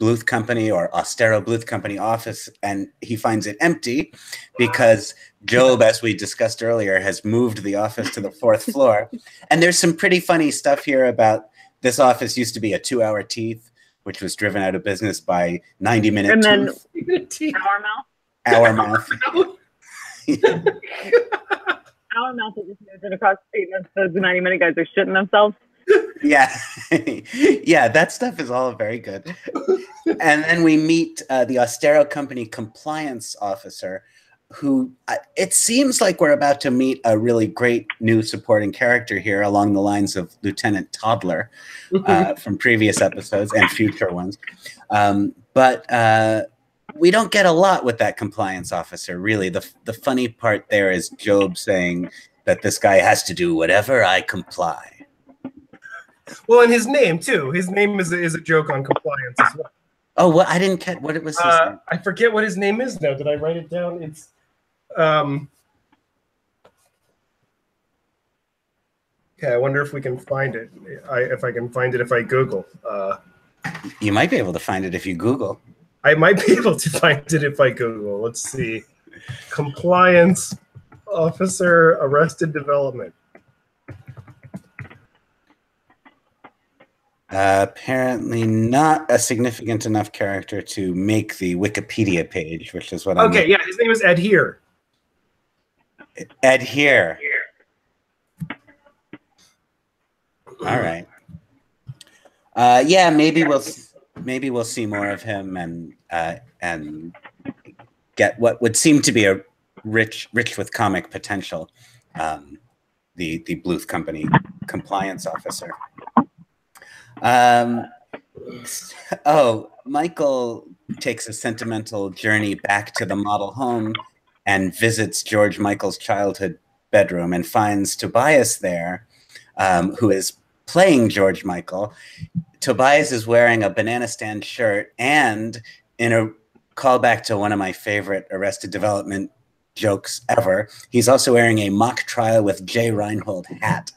Bluth Company or Austero Bluth Company office, and he finds it empty because Job, as we discussed earlier, has moved the office to the 4th floor. And there's some pretty funny stuff here about this office used to be a 2-hour teeth, which was driven out of business by 90-minute And then tooth. Our Mouth. Our Mouth. Our Mouth is just moved it across the street, and those 90-minute guys are shitting themselves. Yeah. Yeah, that stuff is all very good. And then we meet the Austero Company compliance officer, who it seems like we're about to meet a really great new supporting character here along the lines of Lieutenant Toddler from previous episodes and future ones. But we don't get a lot with that compliance officer, really. The funny part there is Job saying that this guy has to do whatever I comply. Well, and his name, too. His name is a joke on compliance as well. Oh, well, I didn't catch what it was. His name. I forget what his name is now. Did I write it down? It's okay, I wonder if we can find it. If I can find it if I Google. You might be able to find it if you Google. I might be able to find it if I Google. Let's see. Compliance officer, Arrested Development. Apparently not a significant enough character to make the Wikipedia page, which is what I'm... Okay, yeah, his name is Adhere. Adhere. All right. Yeah, maybe we'll see more of him and get what would seem to be a rich with comic potential. The Bluth Company compliance officer. Michael takes a sentimental journey back to the model home and visits George Michael's childhood bedroom and finds Tobias there, who is playing George Michael. Tobias is wearing a banana stand shirt, and in a callback to one of my favorite Arrested Development jokes ever, he's also wearing a mock trial with Jay Reinhold hat.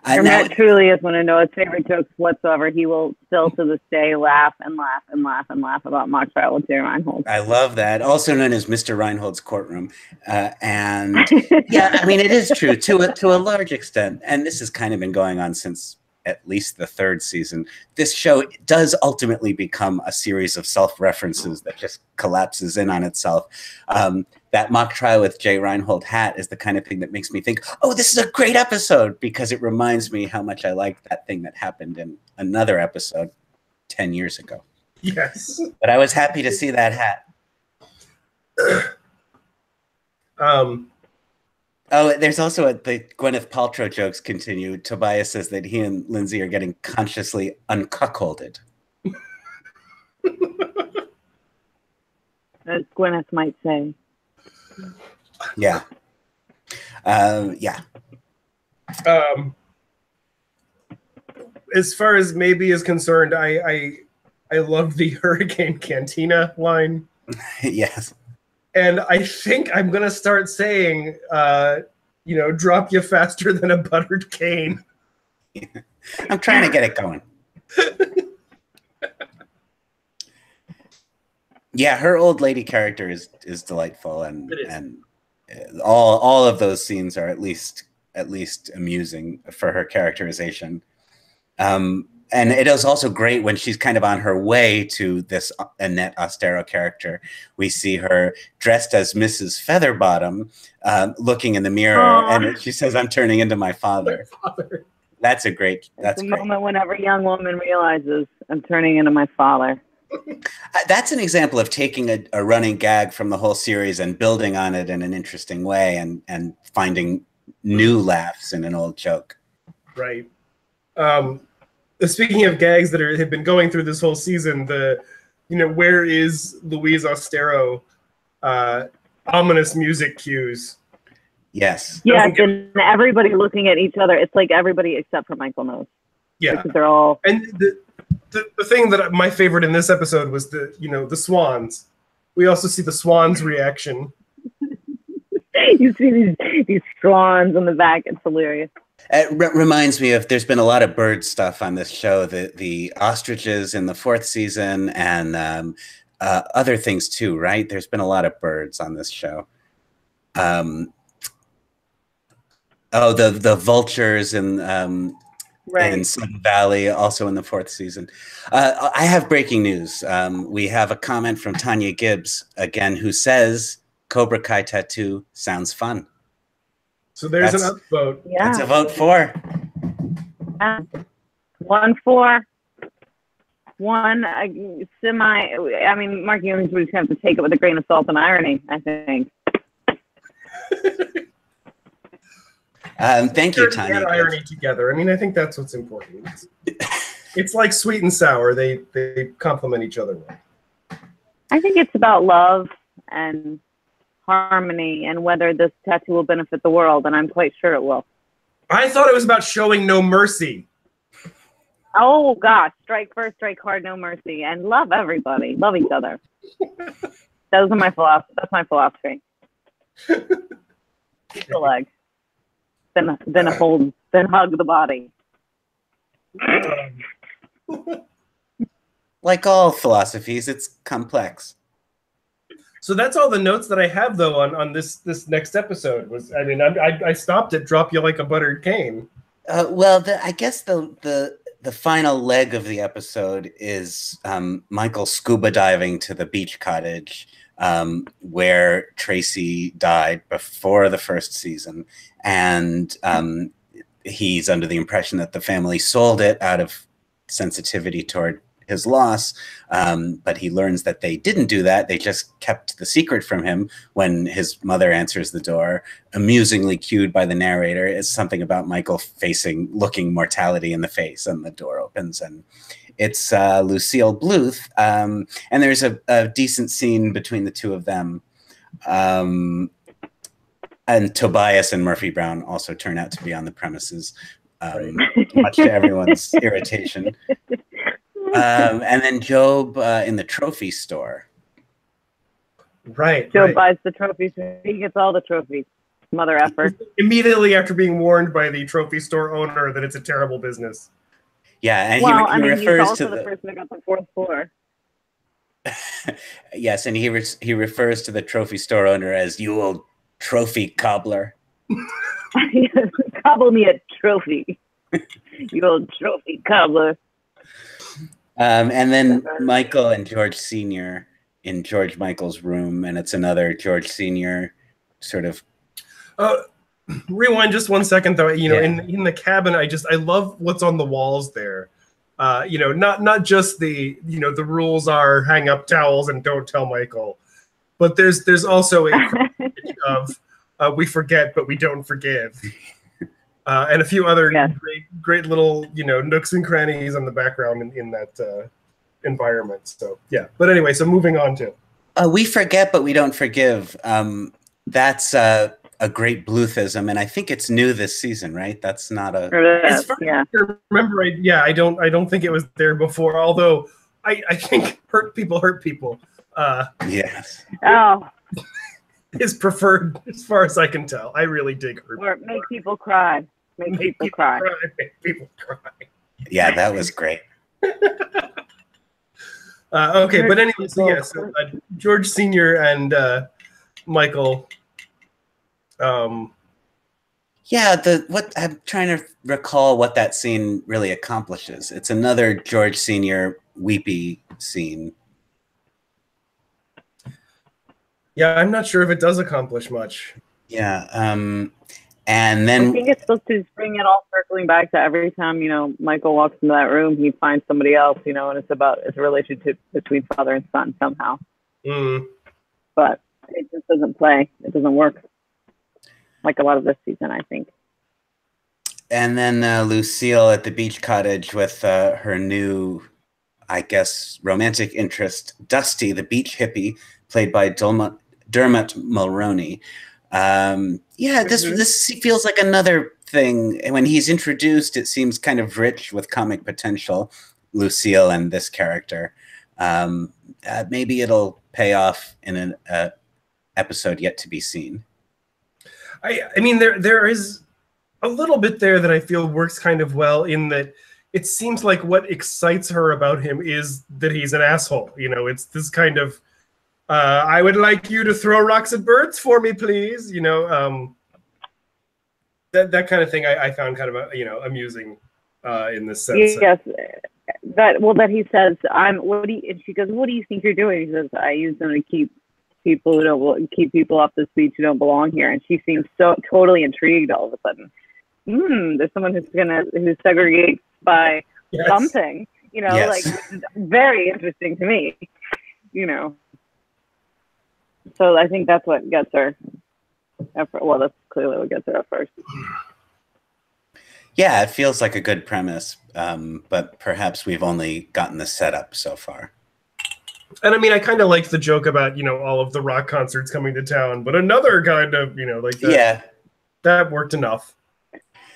And that truly is one of Noah's favorite jokes whatsoever. He will still to this day laugh and laugh and laugh and laugh about mock trial with Jay Reinhold. I love that. Also known as Mr. Reinhold's courtroom. And yeah, I mean, it is true to a large extent. And this has kind of been going on since at least the 3rd season. This show does ultimately become a series of self-references that just collapses in on itself. That mock trial with Jay Reinhold hat is the kind of thing that makes me think, oh, this is a great episode, because it reminds me how much I liked that thing that happened in another episode 10 years ago. Yes. But I was happy to see that hat. Oh, there's also the Gwyneth Paltrow jokes continue. Tobias says that he and Lindsay are getting consciously uncuckolded. As Gwyneth might say. Yeah. Yeah. As far as maybe is concerned, I love the Hurricane Cantina line. Yes. And I think I'm going to start saying, drop you faster than a buttered cane. Yeah. I'm trying to get it going. Yeah, her old lady character is delightful, and all of those scenes are at least amusing for her characterization. And it is also great when she's kind of on her way to this Annette Austero character. We see her dressed as Mrs. Featherbottom, looking in the mirror, and she says, "I'm turning into my father." That's a great. That's a moment when every young woman realizes, "I'm turning into my father." That's an example of taking a running gag from the whole series and building on it in an interesting way, and finding new laughs in an old joke. Right. Speaking of gags that have been going through this whole season, where is Louise Austero? Ominous music cues. Yes. Yes, and everybody looking at each other. It's like everybody except for Michael knows. Yeah, because they're all. And the thing that my favorite in this episode was the swans. We also see the swans' reaction. You see these swans on the back. It's hilarious. It reminds me of, there's been a lot of bird stuff on this show, the ostriches in the 4th season, and other things too, right? There's been a lot of birds on this show. The vultures in Sun Valley, also in the 4th season. I have breaking news. We have a comment from Tanya Gibbs again, who says Cobra Kai tattoo sounds fun. So there's an upvote. Yeah. It's a vote for. 1-4. 1 semi. I mean, Mark, you just have to take it with a grain of salt and irony, I think. Thank you, Tanya. And irony together. I mean, I think that's what's important. It's like sweet and sour. They complement each other well. I think it's about love and harmony and whether this tattoo will benefit the world, and I'm quite sure it will. I thought it was about showing no mercy. Oh gosh, strike first, strike hard, no mercy, and love everybody, love each other. Those are my philosophy. That's my philosophy. Keep the leg, then hug the body. Like all philosophies, it's complex. So that's all the notes that I have, though, on this next episode. I stopped at drop you like a buttered cane. I guess the final leg of the episode is Michael scuba diving to the beach cottage where Tracy died before the 1st season, and he's under the impression that the family sold it out of sensitivity toward his loss, but he learns that they didn't do that. They just kept the secret from him when his mother answers the door, amusingly cued by the narrator. It's something about Michael looking mortality in the face, and the door opens, and it's Lucille Bluth, and there's a decent scene between the two of them. And Tobias and Murphy Brown also turn out to be on the premises, much to everyone's irritation. And then Job in the trophy store. Right. Job buys the trophies. He gets all the trophies. Mother effer. Immediately after being warned by the trophy store owner that it's a terrible business. Yeah, and he refers he's also to the person that got the 4th floor. Yes, and he refers to the trophy store owner as "you old trophy cobbler." Cobble me a trophy. You old trophy cobbler. And then Michael and George Sr. in George Michael's room, and it's another George Sr. sort of. Rewind just 1 second, though. In the cabin, I love what's on the walls there. Not just the rules are hang up towels and don't tell Michael, but there's also a of we forget but we don't forgive. And a few other great little nooks and crannies on the background in that environment. So yeah, but anyway, so moving on to we forget but we don't forgive. That's a great Bluthism, and I think it's new this season, right? That's not a. As far as I remember, I don't think it was there before. Although I think hurt people. Yes. Oh. Is preferred as far as I can tell. I really dig hurt. Or make people cry. Make people cry. Make people cry. Yeah, that was great. Okay, but anyway, so yes, George Sr. and Michael. What I'm trying to recall what that scene really accomplishes. It's another George Sr. weepy scene. Yeah, I'm not sure if it does accomplish much. Yeah, and then I think it's supposed to bring it all circling back to every time Michael walks into that room, he finds somebody else, and it's a relationship between father and son somehow. Mm. But it just doesn't play. It doesn't work like a lot of this season, I think. And then Lucille at the beach cottage with her new, I guess, romantic interest, Dusty, the beach hippie, played by Dermot Mulroney. This feels like another thing. When he's introduced, it seems kind of rich with comic potential, Lucille and this character. Maybe it'll pay off in an episode yet to be seen. I mean, there is a little bit there that I feel works kind of well in that it seems like what excites her about him is that he's an asshole. You know, it's this kind of, I would like you to throw rocks at birds for me, please. You know, that kind of thing I found kind of, amusing in this sense. Yes. That he says, and she goes, what do you think you're doing? He says, I use them to keep people off the streets who don't belong here. And she seems so totally intrigued all of a sudden. There's someone who segregates by something, like very interesting to me, So I think that's what gets her. Well, that's clearly what gets her at first. Yeah, it feels like a good premise, but perhaps we've only gotten the setup so far. And I mean, I kind of like the joke about, all of the rock concerts coming to town, but another kind of, like that. Yeah. That worked enough.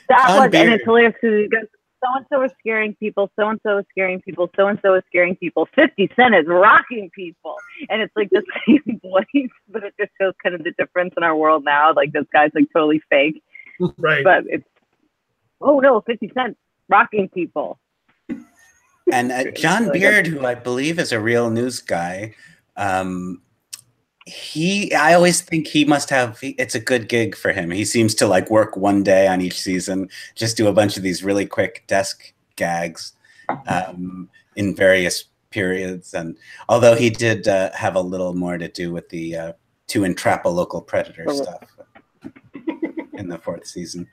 And it's hilarious because he goes, so-and-so is scaring people, so-and-so is scaring people, so-and-so is scaring people, 50 Cent is rocking people. And it's like the same voice, but it just shows kind of the difference in our world now. Like, this guy's like totally fake. Right. But it's, oh no, 50 Cent rocking people. And John Beard, who I believe is a real news guy, I always think he must have, it's a good gig for him. He seems to like work one day on each season, just do a bunch of these really quick desk gags in various periods. And although he did have a little more to do with the to entrap a local predator stuff in the 4th season.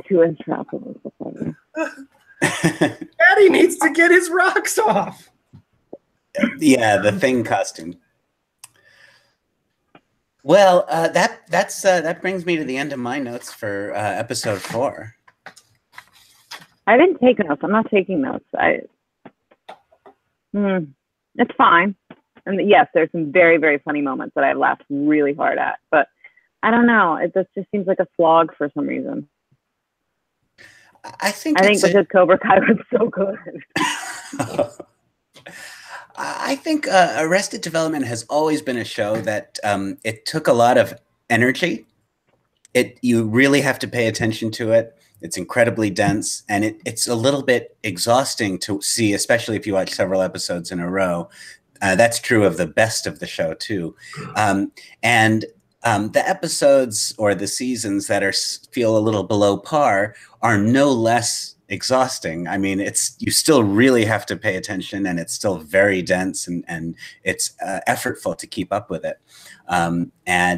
To entrap a local predator. Daddy needs to get his rocks off. Yeah, the Thing costume. Well, that brings me to the end of my notes for episode 4. I didn't take notes. I'm not taking notes. It's fine. And yes, there's some very, very funny moments that I laughed really hard at. But I don't know. It just seems like a slog for some reason. I think because Cobra Kai was so good. I think Arrested Development has always been a show that it took a lot of energy. You really have to pay attention to it. It's incredibly dense, and it's a little bit exhausting to see, especially if you watch several episodes in a row. That's true of the best of the show too. The episodes or the seasons that feel a little below par are no less exhausting. I mean, you still really have to pay attention, and it's still very dense, and it's effortful to keep up with it. And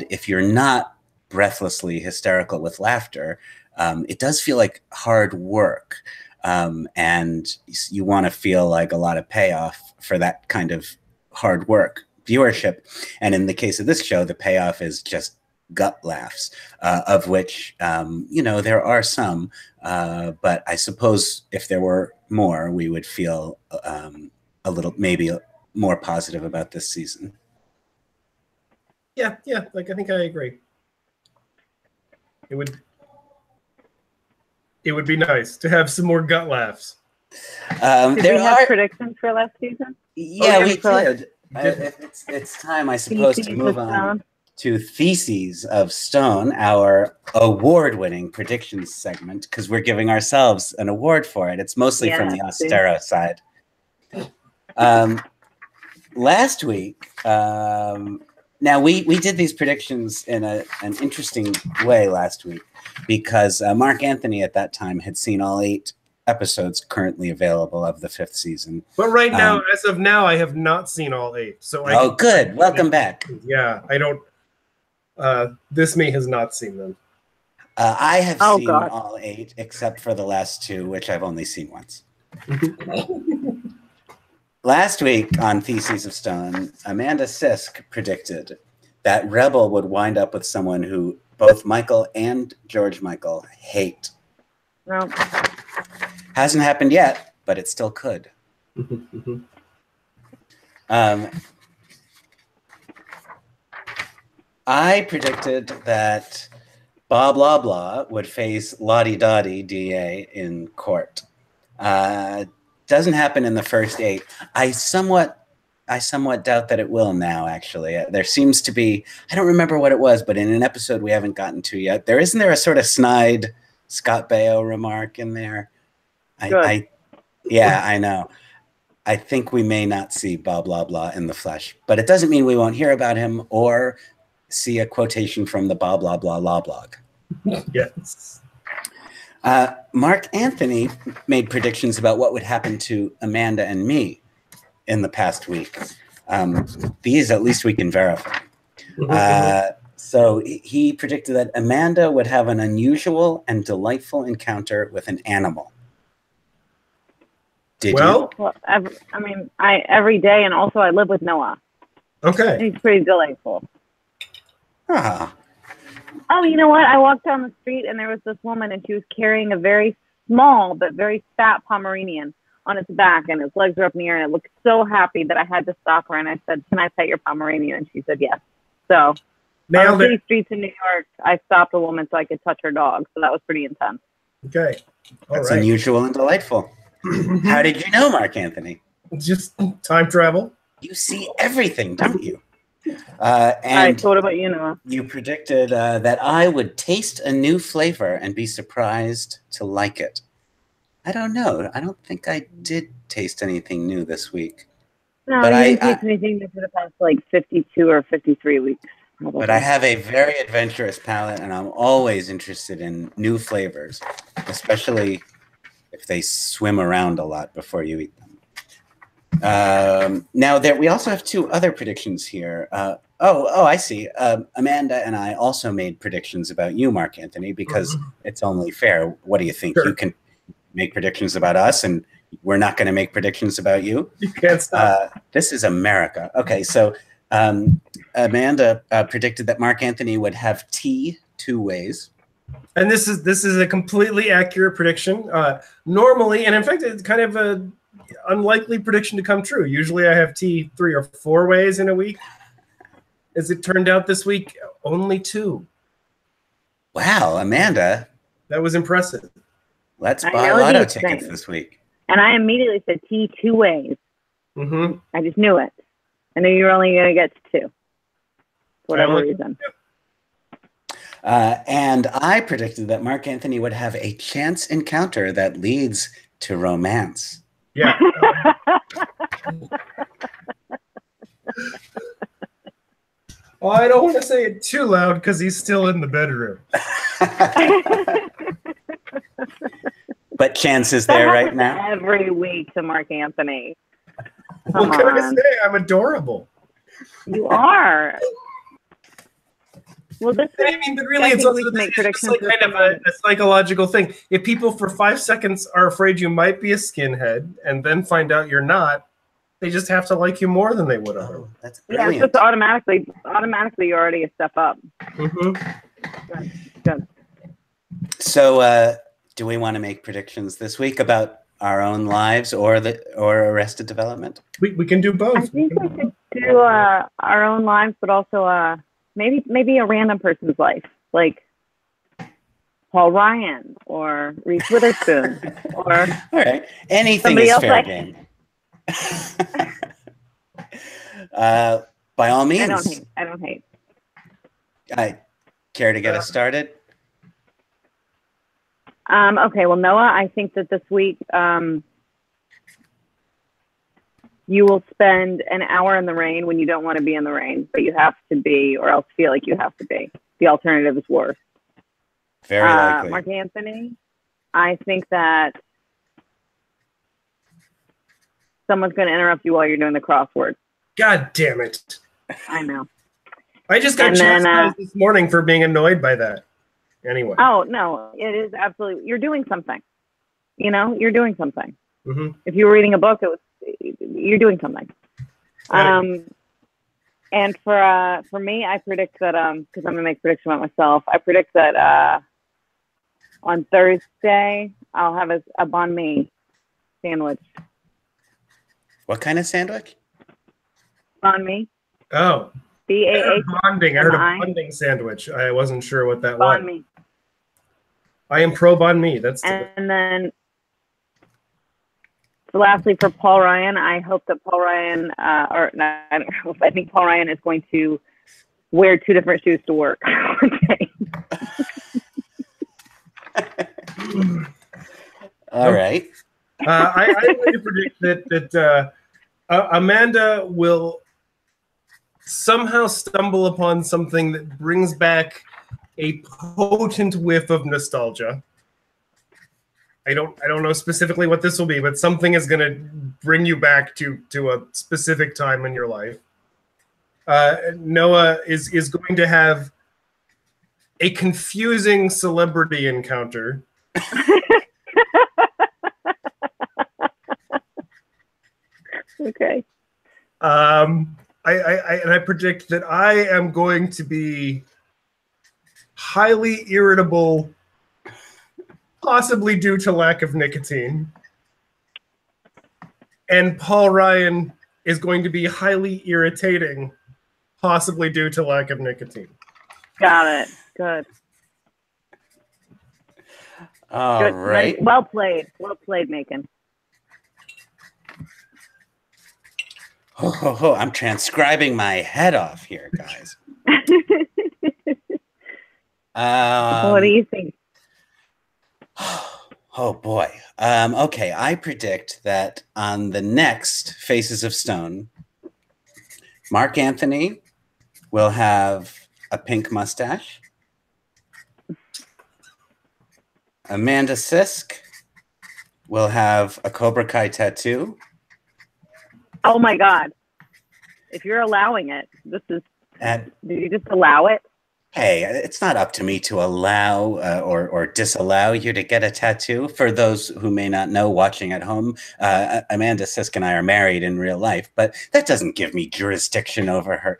if you're not breathlessly hysterical with laughter, it does feel like hard work. And you want to feel like a lot of payoff for that kind of hard work viewership. And in the case of this show, the payoff is just gut laughs, of which, there are some, but I suppose if there were more, we would feel a little, maybe more positive about this season. Yeah, like I think I agree. It would be nice to have some more gut laughs. Did we have predictions for last season? Yeah, we did. It's time, I suppose, to move on to Theses of Stone, our award-winning predictions segment, because we're giving ourselves an award for it. It's mostly from the Austero side. Last week, now we did these predictions in an interesting way last week, because Marc-Anthony at that time had seen all 8 episodes currently available of the 5th season. But right now, as of now, I have not seen all 8. So good. Welcome back. Yeah, I don't. This me has not seen them. I have seen all 8 except for the last 2, which I've only seen once. Last week on Theses of Stone, Amanda Sisk predicted that Rebel would wind up with someone who both Michael and George Michael hate. No. Hasn't happened yet, but it still could. I predicted that Blah Blah Blah would face Lottie Dottie DA in court. That doesn't happen in the first 8. I somewhat doubt that it will now, actually. There seems to be, I don't remember what it was, but in an episode we haven't gotten to yet, isn't there a sort of snide Scott Baio remark in there? Yeah, I know. I think we may not see blah, blah, blah in the flesh, but it doesn't mean we won't hear about him or see a quotation from the blah, blah, blah, blah blog. Yes. Marc-Anthony made predictions about what would happen to Amanda and me in the past week. These, at least we can verify. So he predicted that Amanda would have an unusual and delightful encounter with an animal. Did you? Well, every day, and also I live with Noah. Okay. He's pretty delightful. Ah. Oh, you know what? I walked down the street and there was this woman and she was carrying a very small but very fat Pomeranian on its back and its legs were up in the air and it looked so happy that I had to stop her and I said, "Can I pet your Pomeranian?" And she said yes. So on the city streets in New York, I stopped a woman so I could touch her dog. So that was pretty intense. Okay. That's unusual and delightful. How did you know, Marc-Anthony? Just time travel. You see everything, don't you? And what about you, Noah? You predicted that I would taste a new flavor and be surprised to like it. I don't know. I don't think I did taste anything new this week. No, but you didn't taste anything new for the past 52 or 53 weeks. Probably. But I have a very adventurous palate, and I'm always interested in new flavors, especially if they swim around a lot before you eat them. Now, we also have 2 other predictions here. I see. Amanda and I also made predictions about you, Marc-Anthony, because it's only fair. What do you think? Sure. You can make predictions about us, and we're not going to make predictions about you? You can't stop. This is America. Okay, so Amanda predicted that Marc-Anthony would have tea 2 ways. And this is a completely accurate prediction. Normally, and in fact, it's kind of a unlikely prediction to come true. Usually I have tea 3 or 4 ways in a week. As it turned out this week, only 2. Wow, Amanda. That was impressive. Let's buy lotto tickets this week. And I immediately said tea 2 ways. Mm-hmm. I just knew it. I knew you were only going to get to 2. For whatever reason. And I predicted that Marc-Anthony would have a chance encounter that leads to romance. Yeah. Well, I don't want to say it too loud because he's still in the bedroom. But chance is there right now. Every week to Marc-Anthony. What can I say? I'm adorable. You are. Well, but really, it's also just like kind of a psychological thing. If people for 5 seconds are afraid you might be a skinhead and then find out you're not, they just have to like you more than they would have. Oh, that's brilliant. Yeah, it's just automatically you're already a step up. Mm-hmm. Good. So, do we want to make predictions this week about our own lives or Arrested Development? We can do both. I think we should do our own lives, but also maybe a random person's life, like Paul Ryan or Reese Witherspoon, or all right, anything is fair game. By all means. I don't hate. I care to get us started. Okay, well, Noah, I think that this week you will spend an hour in the rain when you don't want to be in the rain, but you have to be, or else feel like you have to be. The alternative is worse. Very likely. Marc-Anthony, I think that someone's going to interrupt you while you're doing the crossword. God damn it. I know. I just got chastised this morning for being annoyed by that. Anyway. Oh, no, it is absolutely, you're doing something. You're doing something. Mm-hmm. If you were reading a book, you're doing something. And for me, I predict that, because I'm going to make a prediction about myself, I predict that on Thursday, I'll have a banh mi sandwich. What kind of sandwich? Banh mi. Oh. B-A-H. Bonding. I heard a bonding sandwich. I wasn't sure what that was. Banh mi. I am pro banh mi. That's and then lastly, for Paul Ryan, I hope that Paul Ryan, or no, I don't know, I think Paul Ryan is going to wear 2 different shoes to work. Okay. All right. I'm going to predict that Amanda will somehow stumble upon something that brings back a potent whiff of nostalgia. I don't know specifically what this will be, but something is going to bring you back to a specific time in your life. Noah is going to have a confusing celebrity encounter. Okay. I predict that I am going to be highly irritable, possibly due to lack of nicotine. And Paul Ryan is going to be highly irritating, possibly due to lack of nicotine. Got it. Good. All Good. right. Well played. Well played, Macon. I'm transcribing my head off here, guys. What do you think? Oh boy. Okay, I predict that on the next Faces of Stone, Marc-Anthony will have a pink mustache. Amanda Sisk will have a Cobra Kai tattoo. Oh my God. If you're allowing it, this is, And did you just allow it? hey, it's not up to me to allow or disallow you to get a tattoo. For those who may not know, watching at home, Amanda Sisk and I are married in real life, but that doesn't give me jurisdiction over her.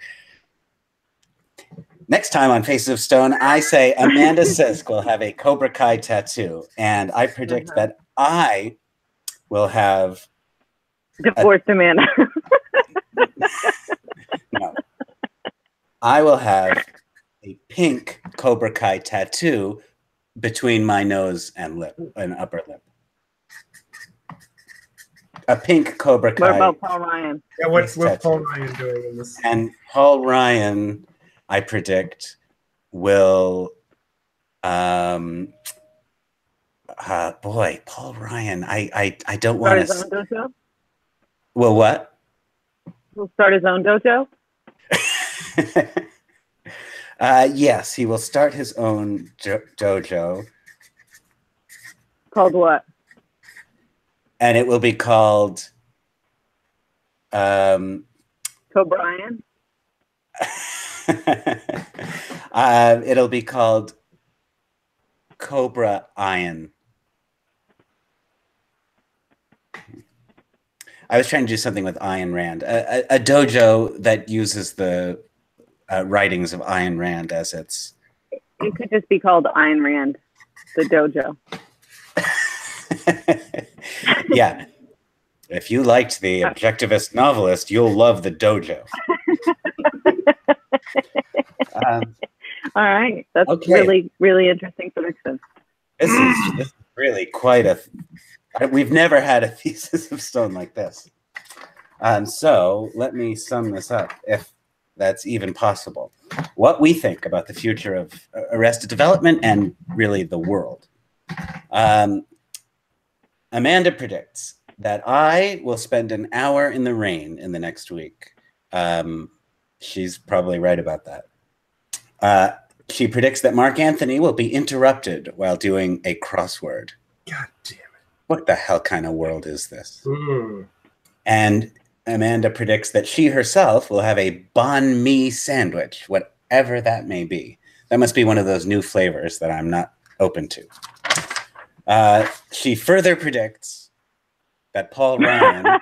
Next time on Faces of Stone, I say Amanda Sisk will have a Cobra Kai tattoo, and I predict that I will have Divorced Amanda. no, I will have a pink Cobra Kai tattoo between my nose and lip and upper lip. A pink Cobra Kai. What about Paul Ryan? Yeah, what's Paul Ryan doing in this? And Paul Ryan, I predict, will boy, Paul Ryan. I don't want Start his own to. dojo? Well, what? He'll start his own dojo? Yes, he will start his own dojo. Called what? And it will be called O'Brien? It'll be called Cobra Iron. I was trying to do something with Ayn Rand, a dojo that uses the writings of Ayn Rand as its. It could just be called Ayn Rand, the dojo. Yeah. If you liked the objectivist novelist, you'll love the dojo. All right. That's okay. really, really interesting prediction. This is really quite a... We've never had a Thesis of Stone like this. So let me sum this up, if that's even possible. What we think about the future of Arrested Development and really the world. Amanda predicts that I will spend an hour in the rain in the next week. She's probably right about that. She predicts that Marc-Anthony will be interrupted while doing a crossword. God damn it. What the hell kind of world is this? Mm. And Amanda predicts that she herself will have a banh mi sandwich, whatever that may be. That must be one of those new flavors that I'm not open to. She further predicts that Paul Ryan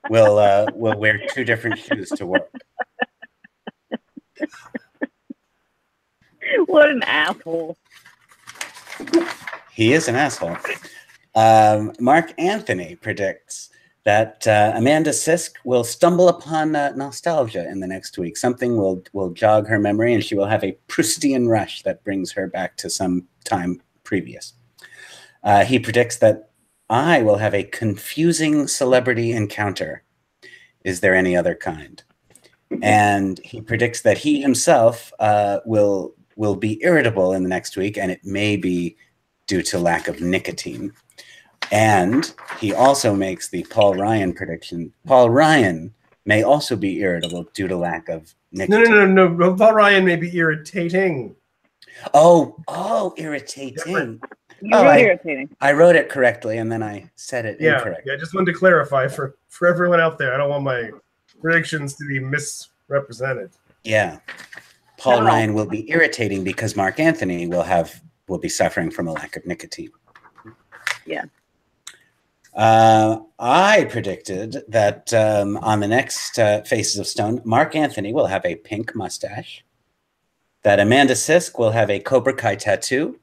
will wear 2 different shoes to work. What an asshole. He is an asshole. Marc-Anthony predicts that Amanda Sisk will stumble upon nostalgia in the next week. Something will jog her memory, and she will have a Proustian rush that brings her back to some time previous. He predicts that I will have a confusing celebrity encounter. Is there any other kind? And he predicts that he himself will be irritable in the next week, and it may be due to lack of nicotine. And he also makes the Paul Ryan prediction. Paul Ryan may also be irritable due to lack of nicotine. No. Paul Ryan may be irritating. Oh, irritating. You wrote irritating. I wrote it correctly, and then I said it incorrectly. Yeah, I just wanted to clarify for everyone out there. I don't want my predictions to be misrepresented. Yeah. Paul Ryan will be irritating because Marc-Anthony will be suffering from a lack of nicotine. Yeah. I predicted that on the next Faces of Stone, Marc-Anthony will have a pink mustache, that Amanda Sisk will have a Cobra Kai tattoo,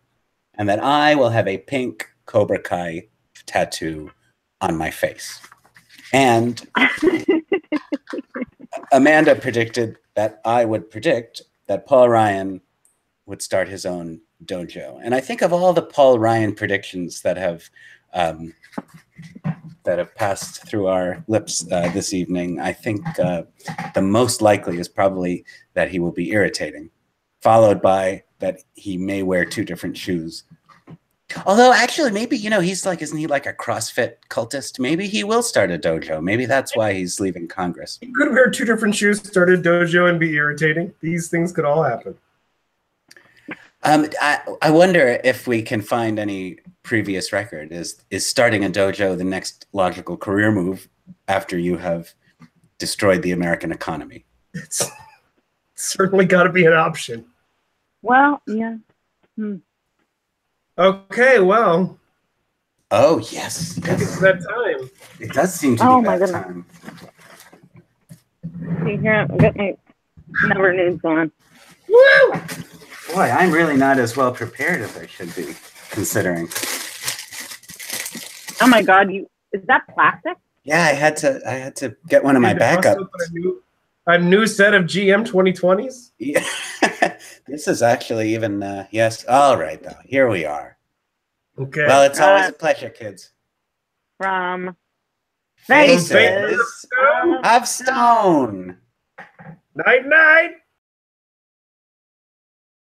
and that I will have a pink Cobra Kai tattoo on my face. And Amanda predicted that I would predict that Paul Ryan would start his own dojo. And I think of all the Paul Ryan predictions that have passed through our lips this evening, I think the most likely is probably that he will be irritating, followed by that he may wear 2 different shoes. Although actually, maybe, isn't he like a CrossFit cultist? Maybe he will start a dojo. Maybe that's why he's leaving Congress. He could wear 2 different shoes, start a dojo, and be irritating. These things could all happen. I wonder if we can find any previous record. Is starting a dojo the next logical career move after you have destroyed the American economy? It's certainly got to be an option. Well, yeah. Okay, well. Oh, yes. It's that time. It does seem to be that time. See here, I've got my never nudes on. Woo! Boy, I'm really not as well prepared as I should be, considering. Oh my God, is that plastic? Yeah, I had to get one of my backups. A new set of GM 2020s? Yeah. This is actually even, yes. All right, though. Here we are. Okay. Well, it's always a pleasure, kids. From Faces of Stone. Night, night.